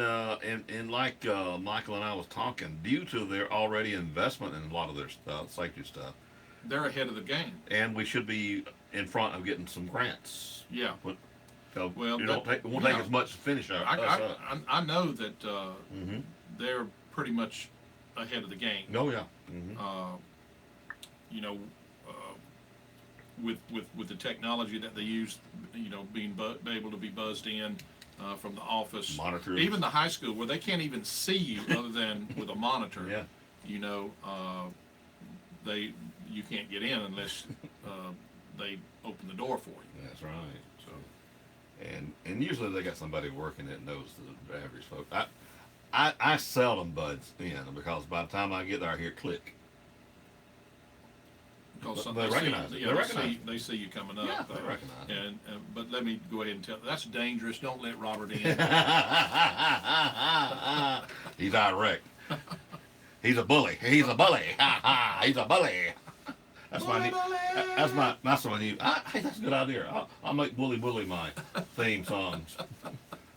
like Michael and I was talking, due to their already investment in a lot of their stuff, safety stuff, they're ahead of the game. And we should be in front of getting some grants. Yeah. Well, it won't take as much to finish us up. I know that they're pretty much ahead of the game. Oh yeah. You know, with the technology that they use, you know, being able to be buzzed in from the office, monitors. Even the high school where they can't even see you other than with a monitor. Yeah. You know, you can't get in unless they open the door for you. That's right. So, and usually they got somebody working that knows the average folks. I seldom buzz in because by the time I get there, I hear click. Because they recognize it. They see you coming up. Yeah, they recognize it. But let me go ahead and tell. That's dangerous. Don't let Robert in. He's irate. He's a bully. He's a bully. He's a bully. That's that's my new. Hey, that's a good idea. I'll make bully my theme songs.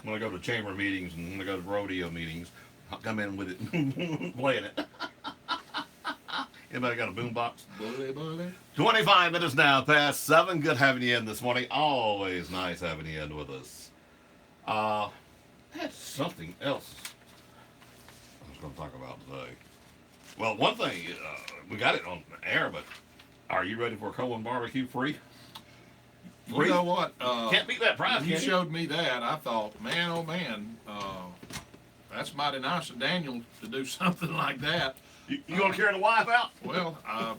When I go to chamber meetings and when I go to rodeo meetings, I'll come in with it, playing it. Anybody got a boombox? Bully. 25 minutes now past 7. Good having you in this morning. Always nice having you in with us. That's something else I was going to talk about today. Well, one thing, we got it on air, but are you ready for Cohen Barbecue free? You know what? Can't beat that price. When you showed me that, I thought, man, oh man, that's mighty nice of Daniel to do something like that. You gonna carry the wife out? Well, I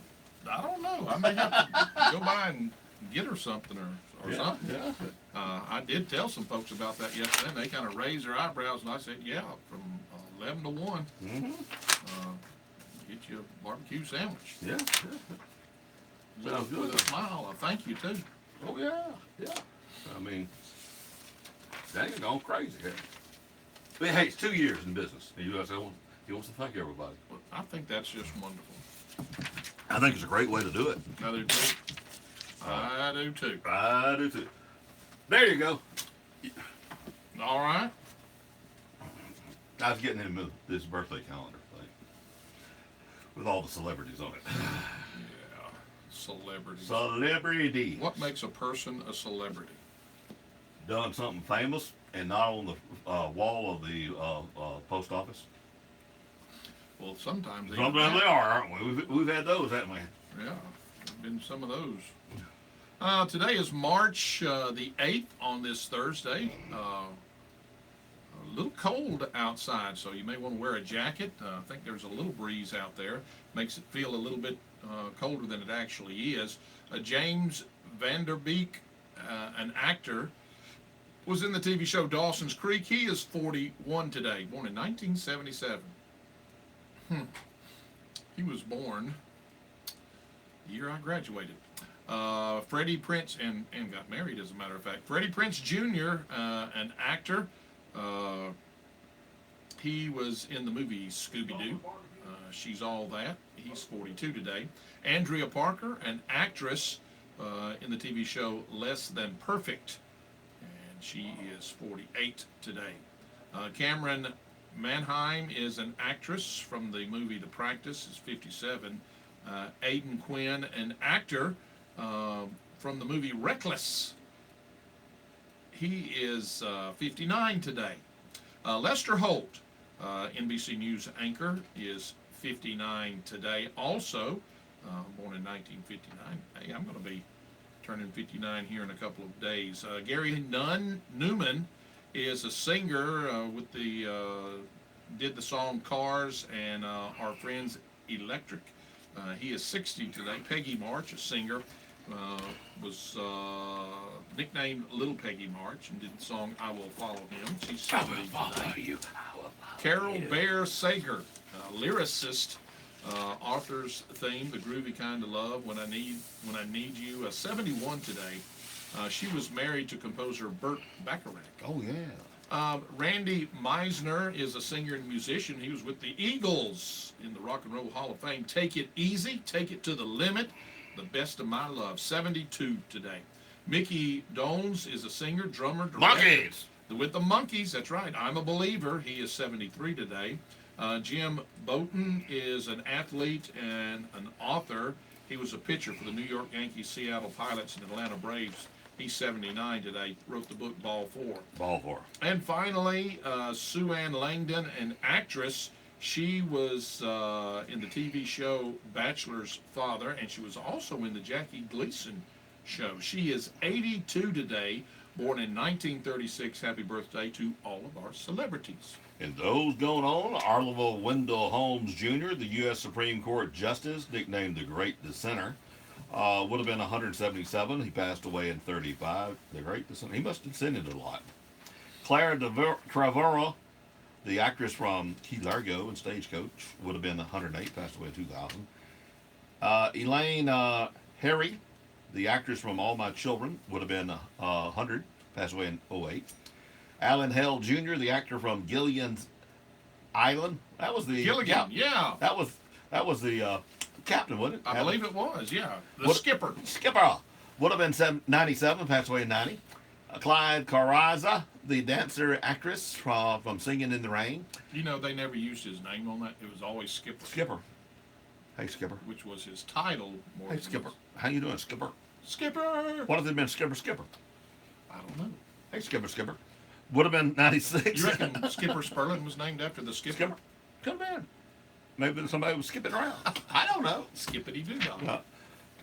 don't know. I may have to go by and get her something or something. Yeah. I did tell some folks about that yesterday, and they kind of raised their eyebrows, and I said, yeah, from 11 to 1, get you a barbecue sandwich. Yeah. Sounds good. With a smile, a thank you too. Oh yeah. I mean, Daniel gone crazy here. But hey, it's 2 years in business. He wants to thank everybody. Well, I think that's just wonderful. I think it's a great way to do it. I do too. I do too. There you go. All right. I was getting him this birthday calendar thing with all the celebrities on it. Yeah, celebrities. Celebrity. What makes a person a celebrity? Done something famous and not on the wall of the post office. Well, sometimes they Sometimes they are, aren't we? We've had those, haven't we? Yeah, there've been some of those. Today is March the 8th on this Thursday. A little cold outside, so you may want to wear a jacket. I think there's a little breeze out there. Makes it feel a little bit colder than it actually is. James Vanderbeek, an actor, was in the TV show Dawson's Creek. He is 41 today, born in 1977. He was born the year I graduated. Freddie Prinze, and got married, as a matter of fact. Freddie Prinze Jr., an actor. He was in the movie Scooby-Doo. She's All That. He's 42 today. Andrea Parker, an actress in the TV show Less Than Perfect. And she is 48 today. Cameron Manheim is an actress from the movie The Practice, is 57. Aidan Quinn, an actor from the movie Reckless. He is 59 today. Lester Holt, NBC News anchor, is 59 today. Also, born in 1959. Hey, I'm going to be turning 59 here in a couple of days. Gary Newman is a singer with the did the song Cars and Our Friends Electric. He is 60 today. Peggy March, a singer, was nicknamed Little Peggy March and did the song I Will Follow Him. She's 70 today. Carol Bear Sager, lyricist, author's theme, The Groovy Kind of Love, When I Need You, 71 today. She was married to composer Burt Bacharach. Oh, yeah. Randy Meisner is a singer and musician. He was with the Eagles in the Rock and Roll Hall of Fame. Take It Easy, Take It to the Limit, The Best of My Love, 72 today. Mickey Dolenz is a singer, drummer, director. Monkeys! With the Monkeys, that's right. I'm a Believer. He is 73 today. Jim Bouton is an athlete and an author. He was a pitcher for the New York Yankees, Seattle Pilots, and Atlanta Braves. He's 79 today. Wrote the book Ball 4. Ball 4. And finally, Sue Ann Langdon, an actress. She was in the TV show Bachelor's Father, and she was also in the Jackie Gleason show. She is 82 today, born in 1936. Happy birthday to all of our celebrities. And those going on, Arloville Wendell Holmes Jr., the U.S. Supreme Court Justice, nicknamed the Great Dissenter, would have been 177. He passed away in 35. The Great Dissenter. He must have dissented a lot. Clara Trevorrow, the actress from Key Largo and Stagecoach, would have been 108, passed away in 2000. Elaine Harry, the actress from All My Children, would have been 100, passed away in 08. Alan Hale Jr., the actor from Gilligan's Island. That was the Gilligan, yeah. That was the captain, wasn't it? I believe it was, yeah. The skipper. Skipper would have been 97, passed away in 90. Clyde Carrazza, the dancer actress from Singing in the Rain. You know, they never used his name on that. It was always Skipper. Skipper. Hey, Skipper. Which was his title. More Hey, Skipper. How you doing, Skipper? Skipper. What if it had been Skipper? I don't know. Hey, Skipper. Would have been 96. You reckon Skipper Sperling was named after the skipper? Come in. Maybe somebody was skipping around. I don't know. Skippity doo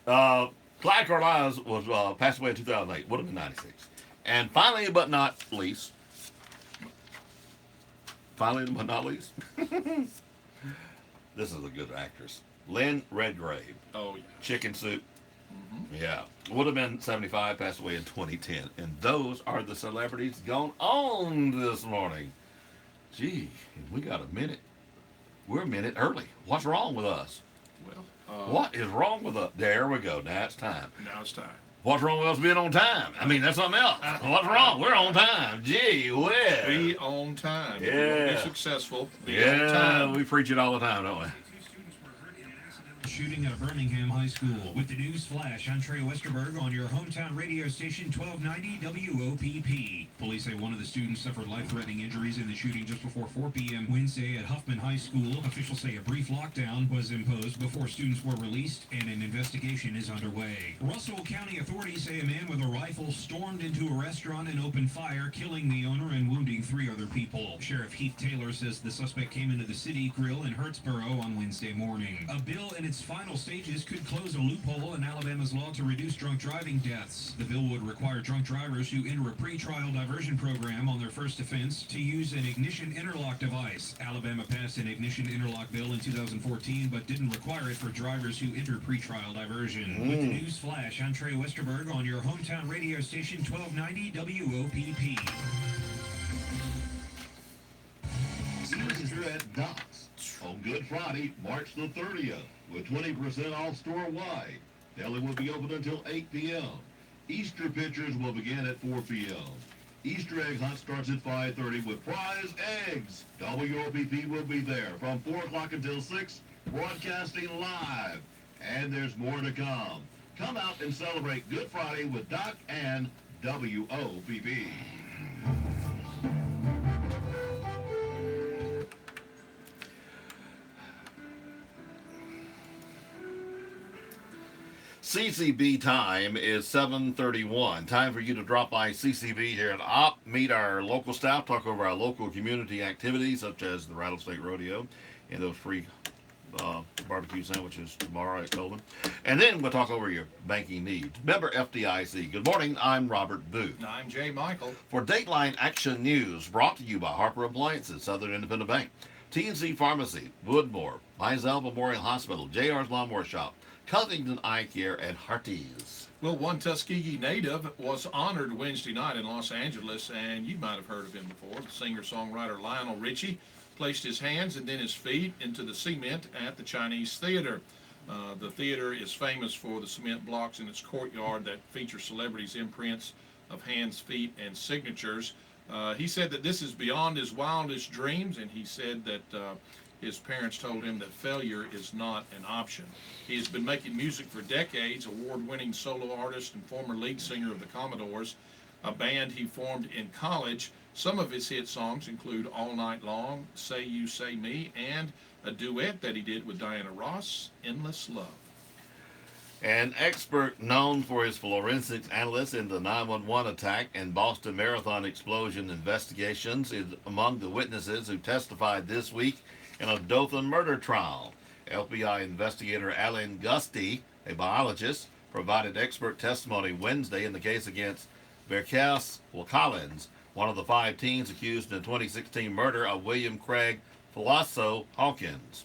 Clyde Carlisle was passed away in 2008. Would have been 96. And finally, but not least, this is a good actress. Lynn Redgrave. Oh, yeah. Chicken Soup. Mm-hmm. Yeah. Would have been 75, passed away in 2010. And those are the celebrities gone on this morning. Gee, we got a minute. We're a minute early. What's wrong with us? Well, what is wrong with us? There we go. Now it's time. Now it's time. What's wrong with us being on time? I mean, that's something else. What's wrong? We're on time. Gee whiz. Be on time. Yeah. If you want to be successful, be on time. We preach it all the time, don't we? Shooting at a Birmingham high school. With the news flash, I'm Trey Westerberg on your hometown radio station 1290 WOPP. Police say one of the students suffered life-threatening injuries in the shooting just before 4 p.m. Wednesday at Huffman High School. Officials say a brief lockdown was imposed before students were released and an investigation is underway. Russell County authorities say a man with a rifle stormed into a restaurant and opened fire, killing the owner and wounding 3 other people. Sheriff Heath Taylor says the suspect came into the City Grill in Hurtsboro on Wednesday morning. A bill in its final stages could close a loophole in Alabama's law to reduce drunk driving deaths. The bill would require drunk drivers who enter a pretrial diversion program on their first offense to use an ignition interlock device. Alabama passed an ignition interlock bill in 2014, but didn't require it for drivers who enter pretrial diversion. With the news flash, I'm Trey Westerberg on your hometown radio station 1290 WOPP. Easter at Doc's on Good Friday, March the 30th, with 20% off store-wide. Deli will be open until 8 p.m. Easter pictures will begin at 4 p.m. Easter egg hunt starts at 5:30 with prize eggs. WOPP will be there from 4 o'clock until 6, broadcasting live. And there's more to come. Come out and celebrate Good Friday with Doc and WOPP. CCB time is 7:31. Time for you to drop by CCB here at OP, meet our local staff, talk over our local community activities such as the Rattlesnake Rodeo and those free barbecue sandwiches tomorrow at Colvin. And then we'll talk over your banking needs. Member FDIC. Good morning. I'm Robert Booth. And I'm Jay Michael. For Dateline Action News, brought to you by Harper Appliances, Southern Independent Bank, TNC Pharmacy, Woodmore, Mizell Memorial Hospital, JR's Lawnmower Shop, Covington Eye Care, and Hartees. Well, one Tuskegee native was honored Wednesday night in Los Angeles, and you might have heard of him before. The singer-songwriter Lionel Richie placed his hands and then his feet into the cement at the Chinese Theater. The theater is famous for the cement blocks in its courtyard that feature celebrities' imprints of hands, feet, and signatures. He said that this is beyond his wildest dreams, and he said that his parents told him that failure is not an option. He has been making music for decades, award-winning solo artist and former lead singer of the Commodores, a band he formed in college. Some of his hit songs include All Night Long, Say You, Say Me, and a duet that he did with Diana Ross, Endless Love. An expert known for his forensics analysis in the 9/11 attack and Boston Marathon explosion investigations is among the witnesses who testified this week in a Dothan murder trial. FBI investigator Alan Gusty, a biologist, provided expert testimony Wednesday in the case against Verkas Collins, one of the 5 teens accused in the 2016 murder of William Craig Philasso Hawkins.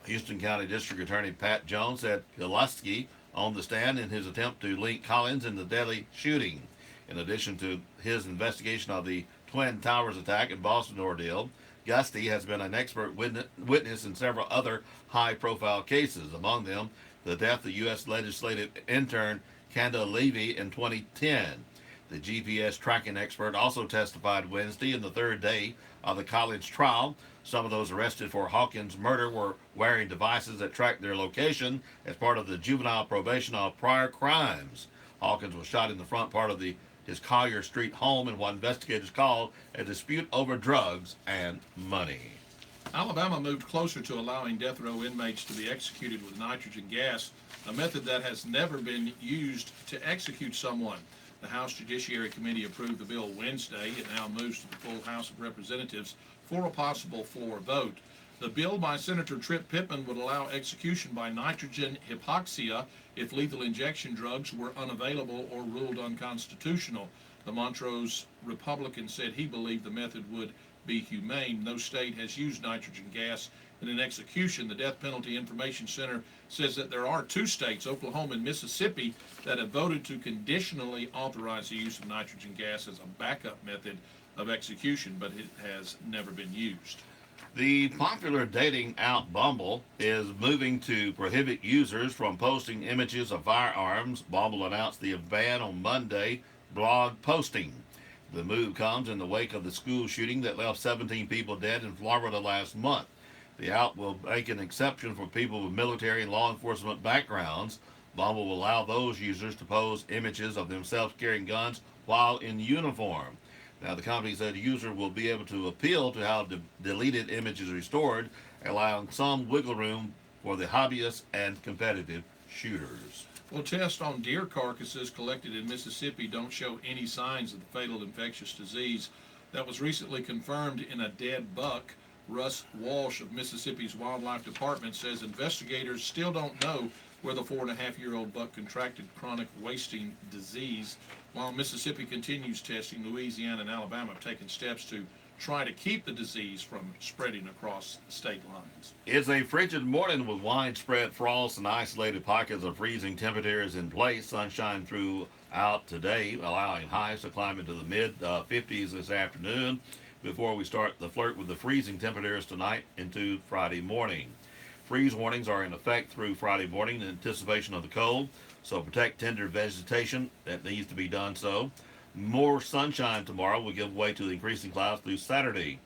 Houston County District Attorney Pat Jones said Gillespie on the stand in his attempt to link Collins in the deadly shooting. In addition to his investigation of the Twin Towers attack and Boston ordeal, Gusty has been an expert witness in several other high-profile cases, among them the death of U.S. legislative intern Kanda Levy in 2010. The GPS tracking expert also testified Wednesday in the 3rd day of the college trial. Some of those arrested for Hawkins' murder were wearing devices that tracked their location as part of the juvenile probation of prior crimes. Hawkins was shot in the front part of his Collier Street home in what investigators called a dispute over drugs and money. Alabama moved closer to allowing death row inmates to be executed with nitrogen gas, a method that has never been used to execute someone. The House Judiciary Committee approved the bill Wednesday. It now moves to the full House of Representatives for a possible floor vote. The bill by Senator Tripp Pittman would allow execution by nitrogen hypoxia if lethal injection drugs were unavailable or ruled unconstitutional. The Montrose Republican said he believed the method would be humane. No state has used nitrogen gas in an execution. The Death Penalty Information Center says that there are 2 states, Oklahoma and Mississippi, that have voted to conditionally authorize the use of nitrogen gas as a backup method of execution, but it has never been used. The popular dating app Bumble is moving to prohibit users from posting images of firearms. Bumble announced the ban on Monday blog posting. The move comes in the wake of the school shooting that left 17 people dead in Florida last month. The app will make an exception for people with military and law enforcement backgrounds. Bumble will allow those users to post images of themselves carrying guns while in uniform. Now, the company said the user will be able to appeal to how deleted images are restored, allowing some wiggle room for the hobbyists and competitive shooters. Well, tests on deer carcasses collected in Mississippi don't show any signs of the fatal infectious disease that was recently confirmed in a dead buck. Russ Walsh of Mississippi's Wildlife Department says investigators still don't know where the 4.5-year-old buck contracted chronic wasting disease. While Mississippi continues testing, Louisiana and Alabama have taken steps to try to keep the disease from spreading across state lines. It's a frigid morning with widespread frost and isolated pockets of freezing temperatures in place. Sunshine throughout today, allowing highs to climb into the mid 50s this afternoon before we start the flirt with the freezing temperatures tonight into Friday morning. Freeze warnings are in effect through Friday morning in anticipation of the cold, so protect tender vegetation that needs to be done so. More sunshine tomorrow will give way to the increasing clouds through Saturday.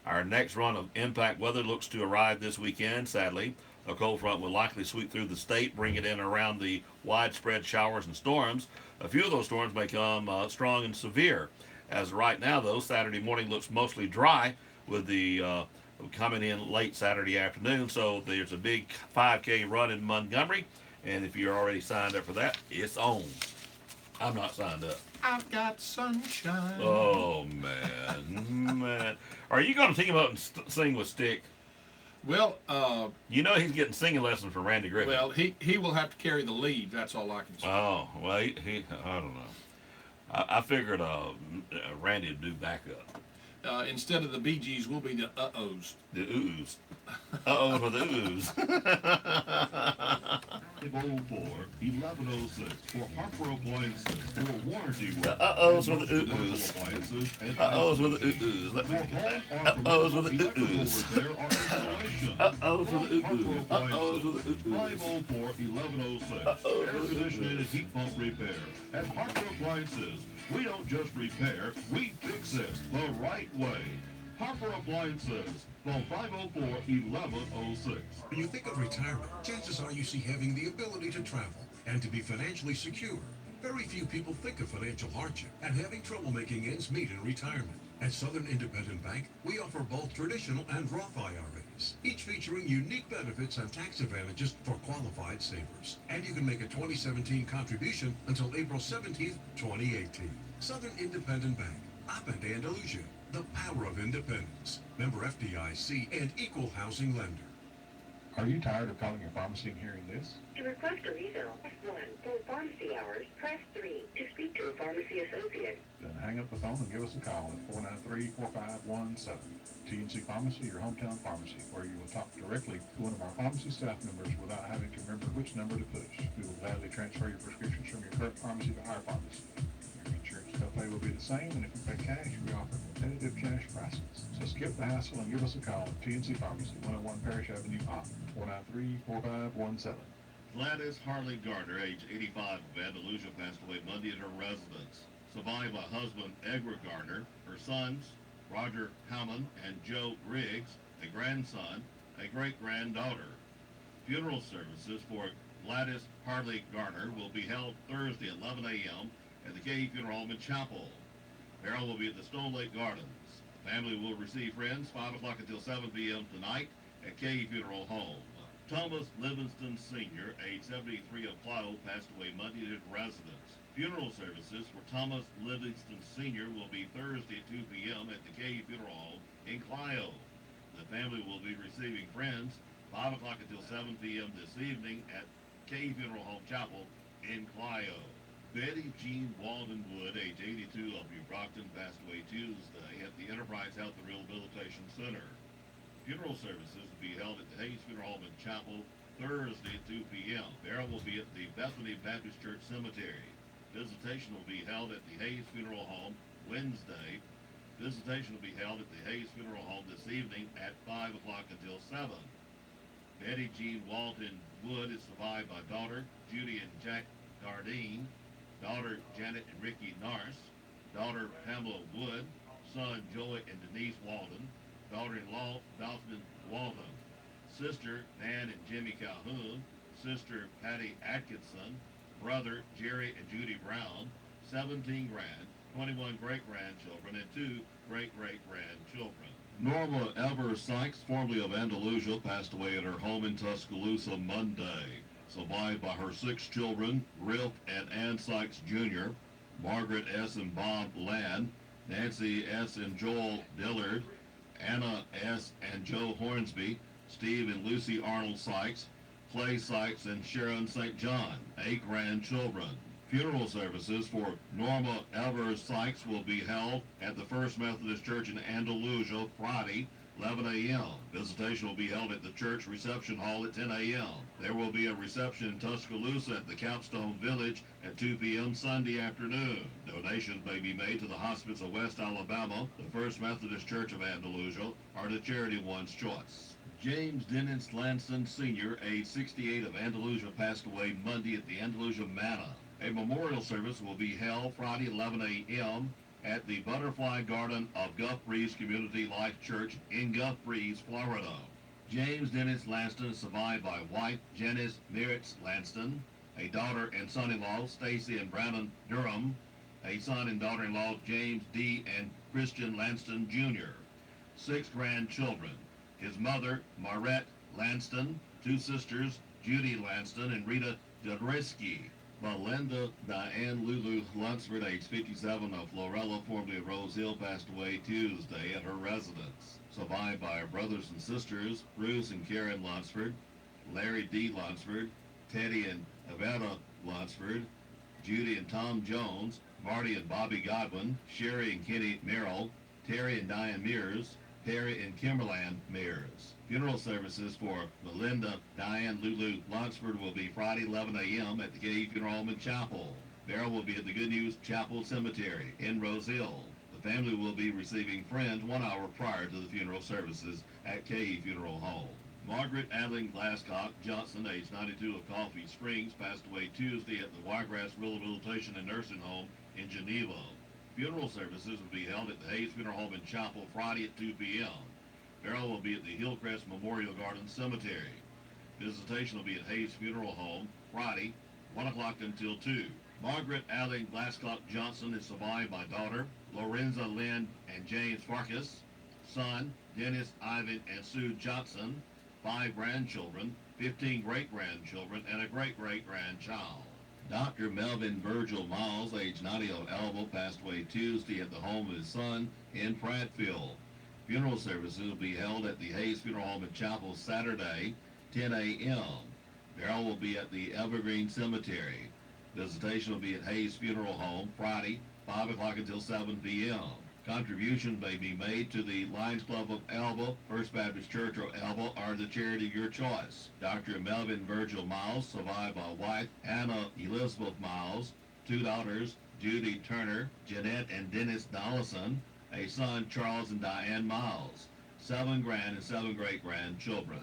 Our next run of impact weather looks to arrive this weekend, sadly. A cold front will likely sweep through the state, bring it in around the widespread showers and storms. A few of those storms may come strong and severe. As of right now, though, Saturday morning looks mostly dry with the coming in late Saturday afternoon. So there's a big 5K run in Montgomery. And if you're already signed up for that, it's on. I'm not signed up. I've got sunshine. Oh, man. Are you going to team up and sing with Stick? Well, you know he's getting singing lessons from Randy Griffin. Well, he will have to carry the lead. That's all I can say. Oh, well, he I don't know. I figured Randy would do backup. Instead of the Bee Gees, we'll be the Uh-Ohs. The oohs. Uh-oh for the oohs. 504-1106 for Harper Appliances for warranty work. The uh-ohs for the oohs. Uh-ohs for the oohs. Uh-ohs for the oohs. Uh-ohs for the oohs. Uh-ohs for the oohs. 504-1106 air conditioning and heat pump repair. At Harper Appliances, we don't just repair, we fix it the right way. Harper Appliances, phone 504-1106. When you think of retirement, chances are you see having the ability to travel and to be financially secure. Very few people think of financial hardship and having trouble making ends meet in retirement. At Southern Independent Bank, we offer both traditional and Roth IRAs, each featuring unique benefits and tax advantages for qualified savers. And you can make a 2017 contribution until April 17th, 2018. Southern Independent Bank, up in Andalusia. The power of independence. Member FDIC and equal housing lender. Are you tired of calling your pharmacy and hearing this? To request a refill, press 1. For pharmacy hours, press 3. To speak to a pharmacy associate. Then hang up the phone and give us a call at 493-4517. TNC Pharmacy, your hometown pharmacy, where you will talk directly to one of our pharmacy staff members without having to remember which number to push. We will gladly transfer your prescriptions from your current pharmacy to our pharmacy. Your insurance copay will be the same, and if you pay cash, we offer competitive cash prices. So skip the hassle and give us a call at TNC Pharmacy, 101 Parish Avenue, Opp, 493-4517. Gladys Harley Gardner, age 85 of Andalusia, passed away Monday at her residence. Survived by husband Edward Gardner, her sons Roger Hammond and Joe Riggs, a grandson, a great-granddaughter. Funeral services for Gladys Harley Gardner will be held Thursday at 11 a.m. at the KE Funeral Home in Chapel. Burial will be at the Stone Lake Gardens. Family will receive friends 5 o'clock until 7 p.m. tonight at KE Funeral Home. Thomas Livingston Sr., age 73 of Clio, passed away Monday at his residence. Funeral services for Thomas Livingston Sr. will be Thursday at 2 p.m. at the KE Funeral Home in Clio. The family will be receiving friends 5 o'clock until 7 p.m. this evening at KE Funeral Home Chapel in Clio. Betty Jean Walden Wood, age 82 of New Brockton, passed away Tuesday at the Enterprise Health and Rehabilitation Center. Funeral services will be held at the Hayes Funeral Home in Chapel Thursday at 2 p.m. Burial will be at the Bethany Baptist Church Cemetery. Visitation will be held at the Hayes Funeral Home Wednesday. Visitation will be held at the Hayes Funeral Home this evening at 5 o'clock until 7. Betty Jean Walton Wood is survived by daughter Judy and Jack Gardine, daughter Janet and Ricky Nars, daughter Pamela Wood, son Joey and Denise Walden, daughter-in-law Dalton Walden. Sister Nan and Jimmy Calhoun, Sister Patty Atkinson, Brother Jerry and Judy Brown, 17 grand, 21 great-grandchildren, and 2 great-great-grandchildren. Norma Ever Sykes, formerly of Andalusia, passed away at her home in Tuscaloosa Monday. Survived by her 6 children, Rip and Ann Sykes Jr., Margaret S. and Bob Land, Nancy S. and Joel Dillard, Anna S. and Joe Hornsby, Steve and Lucy Arnold Sykes, Clay Sykes and Sharon St. John, 8 grandchildren. Funeral services for Norma Evers Sykes will be held at the First Methodist Church in Andalusia Friday, 11 a.m. Visitation will be held at the church reception hall at 10 a.m. There will be a reception in Tuscaloosa at the Capstone Village at 2 p.m. Sunday afternoon. Donations may be made to the Hospice of West Alabama, the First Methodist Church of Andalusia, or to Charity One's Choice. James Dennis Lanston Sr., age 68, of Andalusia, passed away Monday at the Andalusia Manor. A memorial service will be held Friday 11 a.m. at the Butterfly Garden of Gulf Breeze Community Life Church in Gulf Breeze, Florida. James Dennis Lanston is survived by wife Janice Merritt Lanston, a daughter and son-in-law Stacy and Brandon Durham, a son and daughter-in-law James D. and Christian Lanston Jr., 6 grandchildren. His mother, Marette Lanston, 2 sisters, Judy Lanston and Rita Jodreski. Belinda Diane Lulu Lunsford, age 57, of Florella, formerly of Rose Hill, passed away Tuesday at her residence. Survived by her brothers and sisters, Bruce and Karen Lunsford, Larry D. Lunsford, Teddy and Avetta Lunsford, Judy and Tom Jones, Marty and Bobby Godwin, Sherry and Kenny Merrill, Terry and Diane Mears, Perry and Kimberland Mears. Funeral services for Melinda Diane Lulu Lunsford will be Friday 11 a.m. at the KE Funeral Home and Chapel. Burial will be at the Good News Chapel Cemetery in Rose Hill. The family will be receiving friends 1 hour prior to the funeral services at KE Funeral Home. Margaret Adeline Glasscock Johnson, age 92, of Coffee Springs, passed away Tuesday at the Wiregrass Rehabilitation and Nursing Home in Geneva. Funeral services will be held at the Hayes Funeral Home and Chapel Friday at 2 p.m. Burial will be at the Hillcrest Memorial Garden Cemetery. Visitation will be at Hayes Funeral Home Friday, 1 o'clock until 2. Margaret Allen Glasscock Johnson is survived by daughter Lorenza Lynn and James Farkas, son Dennis Ivan and Sue Johnson, 5 grandchildren, 15 great-grandchildren, and a great-great-grandchild. Dr. Melvin Virgil Miles, age 90, of Elba, passed away Tuesday at the home of his son in Prattville. Funeral services will be held at the Hayes Funeral Home and Chapel Saturday, 10 a.m. Burial will be at the Evergreen Cemetery. Visitation will be at Hayes Funeral Home Friday, 5 o'clock until 7 p.m. Contribution may be made to the Lions Club of Elba, First Baptist Church of Elba, or the charity of your choice. Dr. Melvin Virgil Miles, survived by wife Anna Elizabeth Miles, 2 daughters, Judy Turner, Jeanette and Dennis Dollison, a son, Charles and Diane Miles, 7 grand and 7 great-grandchildren.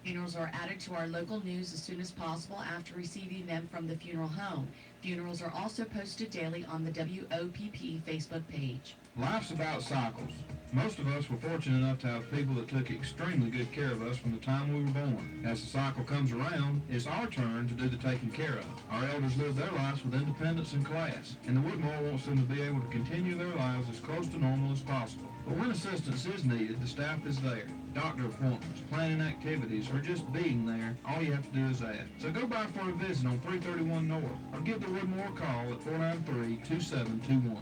Funerals are added to our local news as soon as possible after receiving them from the funeral home. Funerals are also posted daily on the WOPP Facebook page. Life's about cycles. Most of us were fortunate enough to have people that took extremely good care of us from the time we were born. As the cycle comes around, it's our turn to do the taking care of. Our elders live their lives with independence and class, and the Woodmore wants them to be able to continue their lives as close to normal as possible. But when assistance is needed, the staff is there. Doctor appointments, planning activities, or just being there, all you have to do is ask. So go by for a visit on 331 North, or give the Woodmore a call at 493-2721.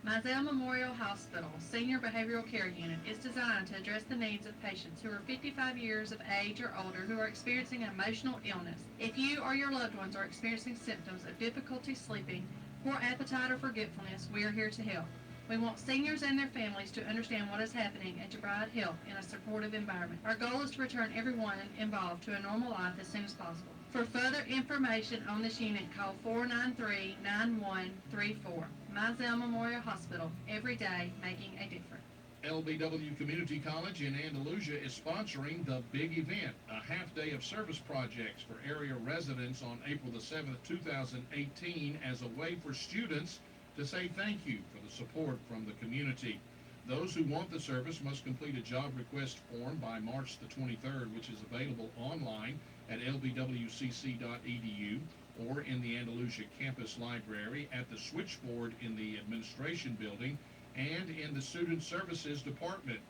Mizell Memorial Hospital Senior Behavioral Care Unit is designed to address the needs of patients who are 55 years of age or older who are experiencing emotional illness. If you or your loved ones are experiencing symptoms of difficulty sleeping, poor appetite, or forgetfulness, we are here to help. We want seniors and their families to understand what is happening and to provide help in a supportive environment. Our goal is to return everyone involved to a normal life as soon as possible. For further information on this unit, call 493-9134. Mizell Memorial Hospital, every day making a difference. LBW Community College in Andalusia is sponsoring the big event, a half day of service projects for area residents on April the 7th, 2018, as a way for students to say thank you for the support from the community. Those who want the service must complete a job request form by March the 23rd, which is available online at lbwcc.edu or in the Andalusia Campus Library, at the switchboard in the Administration Building, and in the Student Services Department.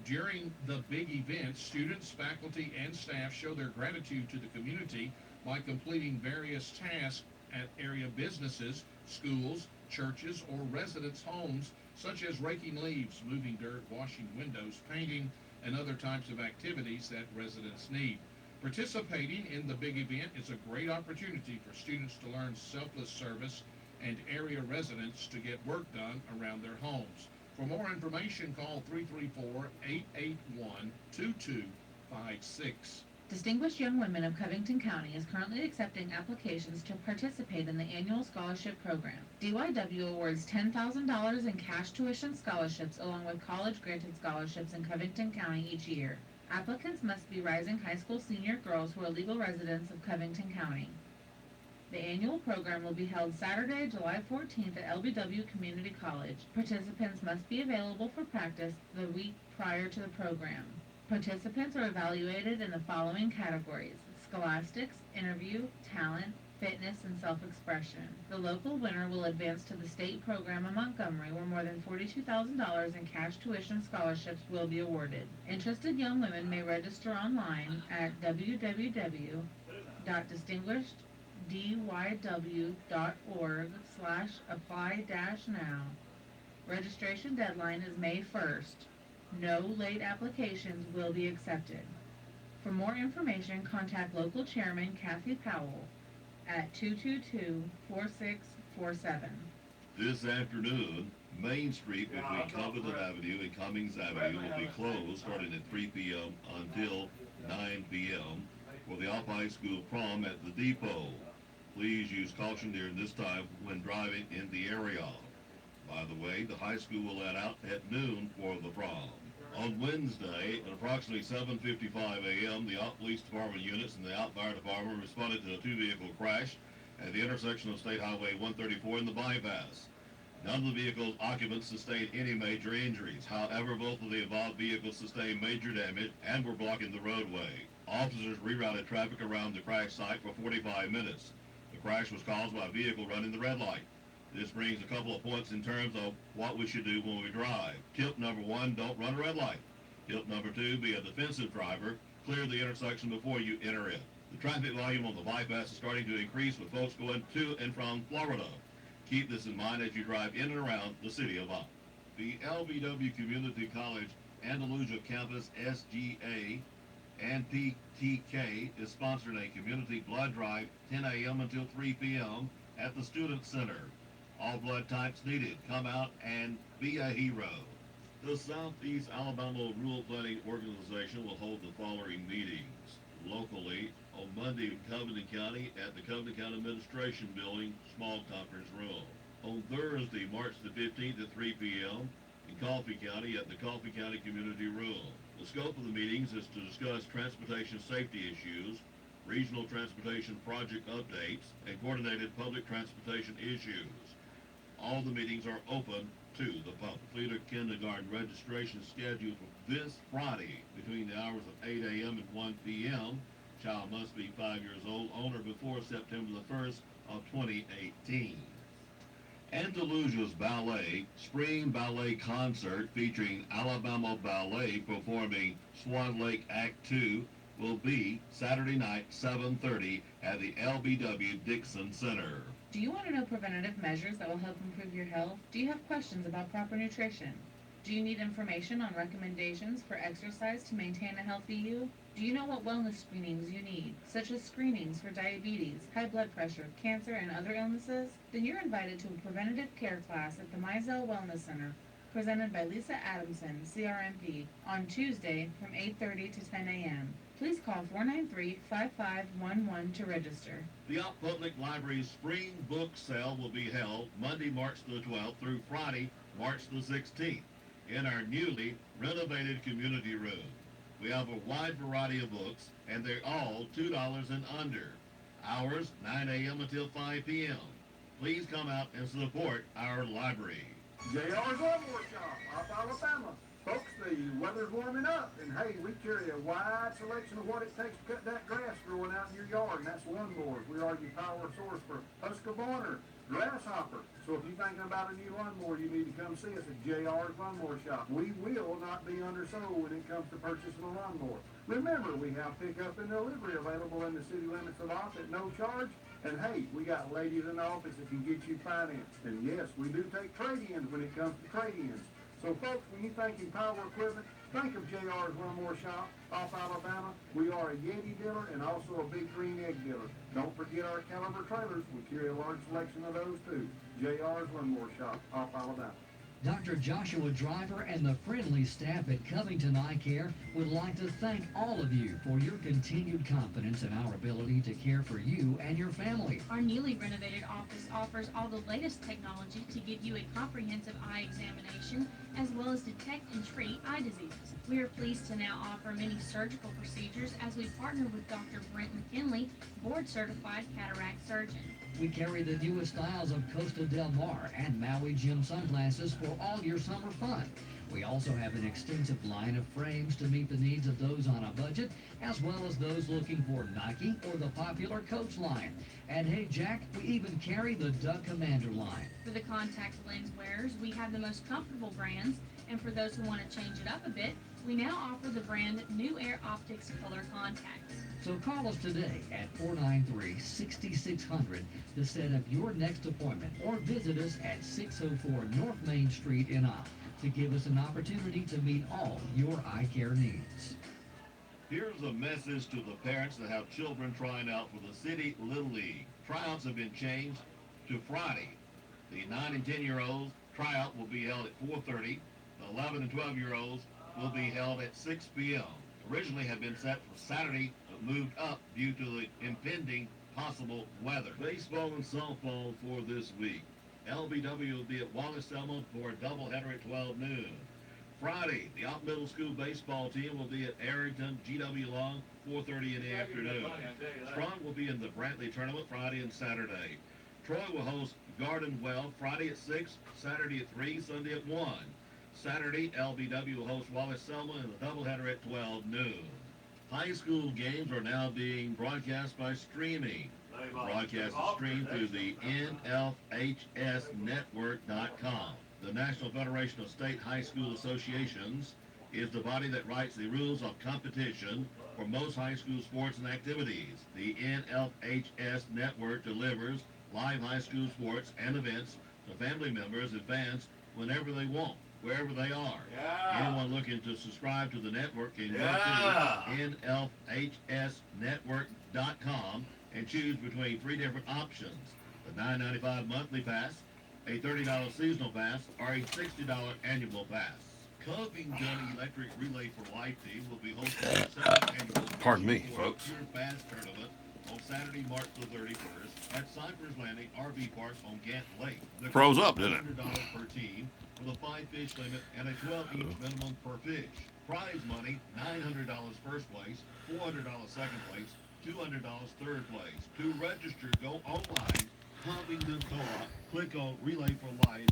During the big event, students, faculty, and staff show their gratitude to the community by completing various tasks at area businesses, schools, churches, or residents' homes, such as raking leaves, moving dirt, washing windows, painting, and other types of activities that residents need. Participating in the big event is a great opportunity for students to learn selfless service and area residents to get work done around their homes. For more information, call 334-881-2256. Distinguished Young Women of Covington County is currently accepting applications to participate in the annual scholarship program. DYW awards $10,000 in cash tuition scholarships along with college-granted scholarships in Covington County each year. Applicants must be rising high school senior girls who are legal residents of Covington County. The annual program will be held Saturday, July 14th at LBW Community College. Participants must be available for practice the week prior to the program. Participants are evaluated in the following categories: scholastics, interview, talent, fitness, and self-expression. The local winner will advance to the state program in Montgomery, where more than $42,000 in cash tuition scholarships will be awarded. Interested young women may register online at www.distinguisheddyw.org/apply-now. Registration deadline is May 1st. No late applications will be accepted. For more information, contact local chairman Kathy Powell at 222-4647. This afternoon, Main Street between Covington Avenue and Cummings Avenue will be closed starting at 3 p.m. until 9 p.m. for the Off High School prom at the depot. Please use caution during this time when driving in the area. By the way, the high school will let out at noon for the prom. On Wednesday, at approximately 7:55 a.m., the Ott Police Department units and the Ott Fire Department responded to a two-vehicle crash at the intersection of State Highway 134 and the bypass. None of the vehicle's occupants sustained any major injuries. However, both of the involved vehicles sustained major damage and were blocking the roadway. Officers rerouted traffic around the crash site for 45 minutes. The crash was caused by a vehicle running the red light. This brings a couple of points in terms of what we should do when we drive. Tip number 1, don't run a red light. Tip number 2, be a defensive driver. Clear the intersection before you enter it. The traffic volume on the bypass is starting to increase with folks going to and from Florida. Keep this in mind as you drive in and around the city of Ott. The LBW Community College Andalusia Campus SGA and PTK is sponsoring a community blood drive 10 a.m. until 3 p.m. at the Student Center. All blood types needed. Come out and be a hero. The Southeast Alabama Rural Planning Organization will hold the following meetings locally on Monday in Covington County at the Covington County Administration Building, small conference room. On Thursday, March the 15th at 3 p.m. in Coffee County at the Coffee County Community Room. The scope of the meetings is to discuss transportation safety issues, regional transportation project updates, and coordinated public transportation issues. All the meetings are open to the public. Feeder kindergarten registration scheduled for this Friday between the hours of 8 a.m. and 1 p.m. Child must be 5 years old on or before September the 1st of 2018. Andalusia's Ballet Spring Ballet Concert featuring Alabama Ballet performing Swan Lake Act 2 will be Saturday night, 7:30 at the LBW Dixon Center. Do you want to know preventative measures that will help improve your health? Do you have questions about proper nutrition? Do you need information on recommendations for exercise to maintain a healthy you? Do you know what wellness screenings you need, such as screenings for diabetes, high blood pressure, cancer, and other illnesses? Then you're invited to a preventative care class at the Mizell Wellness Center, presented by Lisa Adamson, CRMP, on Tuesday from 8:30 to 10 a.m. Please call 493-5511 to register. The Ott Public Library's Spring Book Sale will be held Monday, March the 12th through Friday, March the 16th in our newly renovated community room. We have a wide variety of books, and they're all $2 and under. Hours, 9 a.m. until 5 p.m. Please come out and support our library. JR's Lawnmower Shop, off Alabama. Folks, the weather's warming up, and hey, we carry a wide selection of what it takes to cut that grass growing out in your yard, and that's lawnmowers. We are your power source for Husqvarna, Grasshopper. So if you're thinking about a new lawnmower, you need to come see us at JR's Lawnmower Shop. We will not be undersold when it comes to purchasing a lawnmower. Remember, we have pickup and delivery available in the city limits of Oss at no charge. And hey, we got ladies in the office that can get you financed. And yes, we do take trade-ins when it comes to trade-ins. So folks, when you think in power equipment, think of JR's Lawnmower Shop off Alabama. We are a Yeti dealer and also a Big Green Egg dealer. Don't forget our Caliber trailers. We carry a large selection of those too. JR's Lawnmower Shop off Alabama. Dr. Joshua Driver and the friendly staff at Covington Eye Care would like to thank all of you for your continued confidence in our ability to care for you and your family. Our newly renovated office offers all the latest technology to give you a comprehensive eye examination as well as detect and treat eye diseases. We are pleased to now offer many surgical procedures as we partner with Dr. Brent McKinley, board-certified cataract surgeon. We carry the newest styles of Costa Del Mar and Maui Jim sunglasses for all your summer fun. We also have an extensive line of frames to meet the needs of those on a budget, as well as those looking for Nike or the popular Coach line. And hey, Jack, we even carry the Duck Commander line. For the contact lens wearers, we have the most comfortable brands, and for those who want to change it up a bit, we now offer the brand New Air Optics Color Contacts. So call us today at 493-6600 to set up your next appointment, or visit us at 604 North Main Street in Opp to give us an opportunity to meet all your eye care needs. Here's a message to the parents that have children trying out for the City Little League. Tryouts have been changed to Friday. The 9 and 10-year-olds tryout will be held at 4:30. The 11 and 12-year-olds will be held at 6 p.m. Originally had been set for Saturday, but moved up due to the impending possible weather. Baseball and softball for this week. LBW will be at Wallace-Selma for a doubleheader at 12 noon. Friday, the Opp Middle School baseball team will be at Arrington GW Long, 4:30 in the afternoon. Strong will be in the Brantley tournament Friday and Saturday. Troy will host Garden Well Friday at 6, Saturday at 3, Sunday at 1. Saturday, LBW will host Wallace-Selma in the doubleheader at 12 noon. High school games are now being broadcast by streaming. Broadcast is streamed through the NFHSnetwork.com. The National Federation of State High School Associations is the body that writes the rules of competition for most high school sports and activities. The NFHS Network delivers live high school sports and events to family members and fans whenever they want, wherever they are. Anyone looking to subscribe to the network can go to NFHSnetwork.com and choose between 3 different options: the $9.95 monthly pass, a $30 seasonal pass, or a $60 annual pass. Covington Electric Relay for Life team will be hosting the 7th annual Pardon me, folks. Pure Fast Tournament on Saturday, March the 31st at Cypress Landing RV Park on Gant Lake. The Froze up, didn't it? $100 per team with a 5-fish limit and a 12-inch minimum per fish. Prize money, $900 first place, $400 second place, $200 third place. To register, go online, Covington Co-op, click on Relay for Life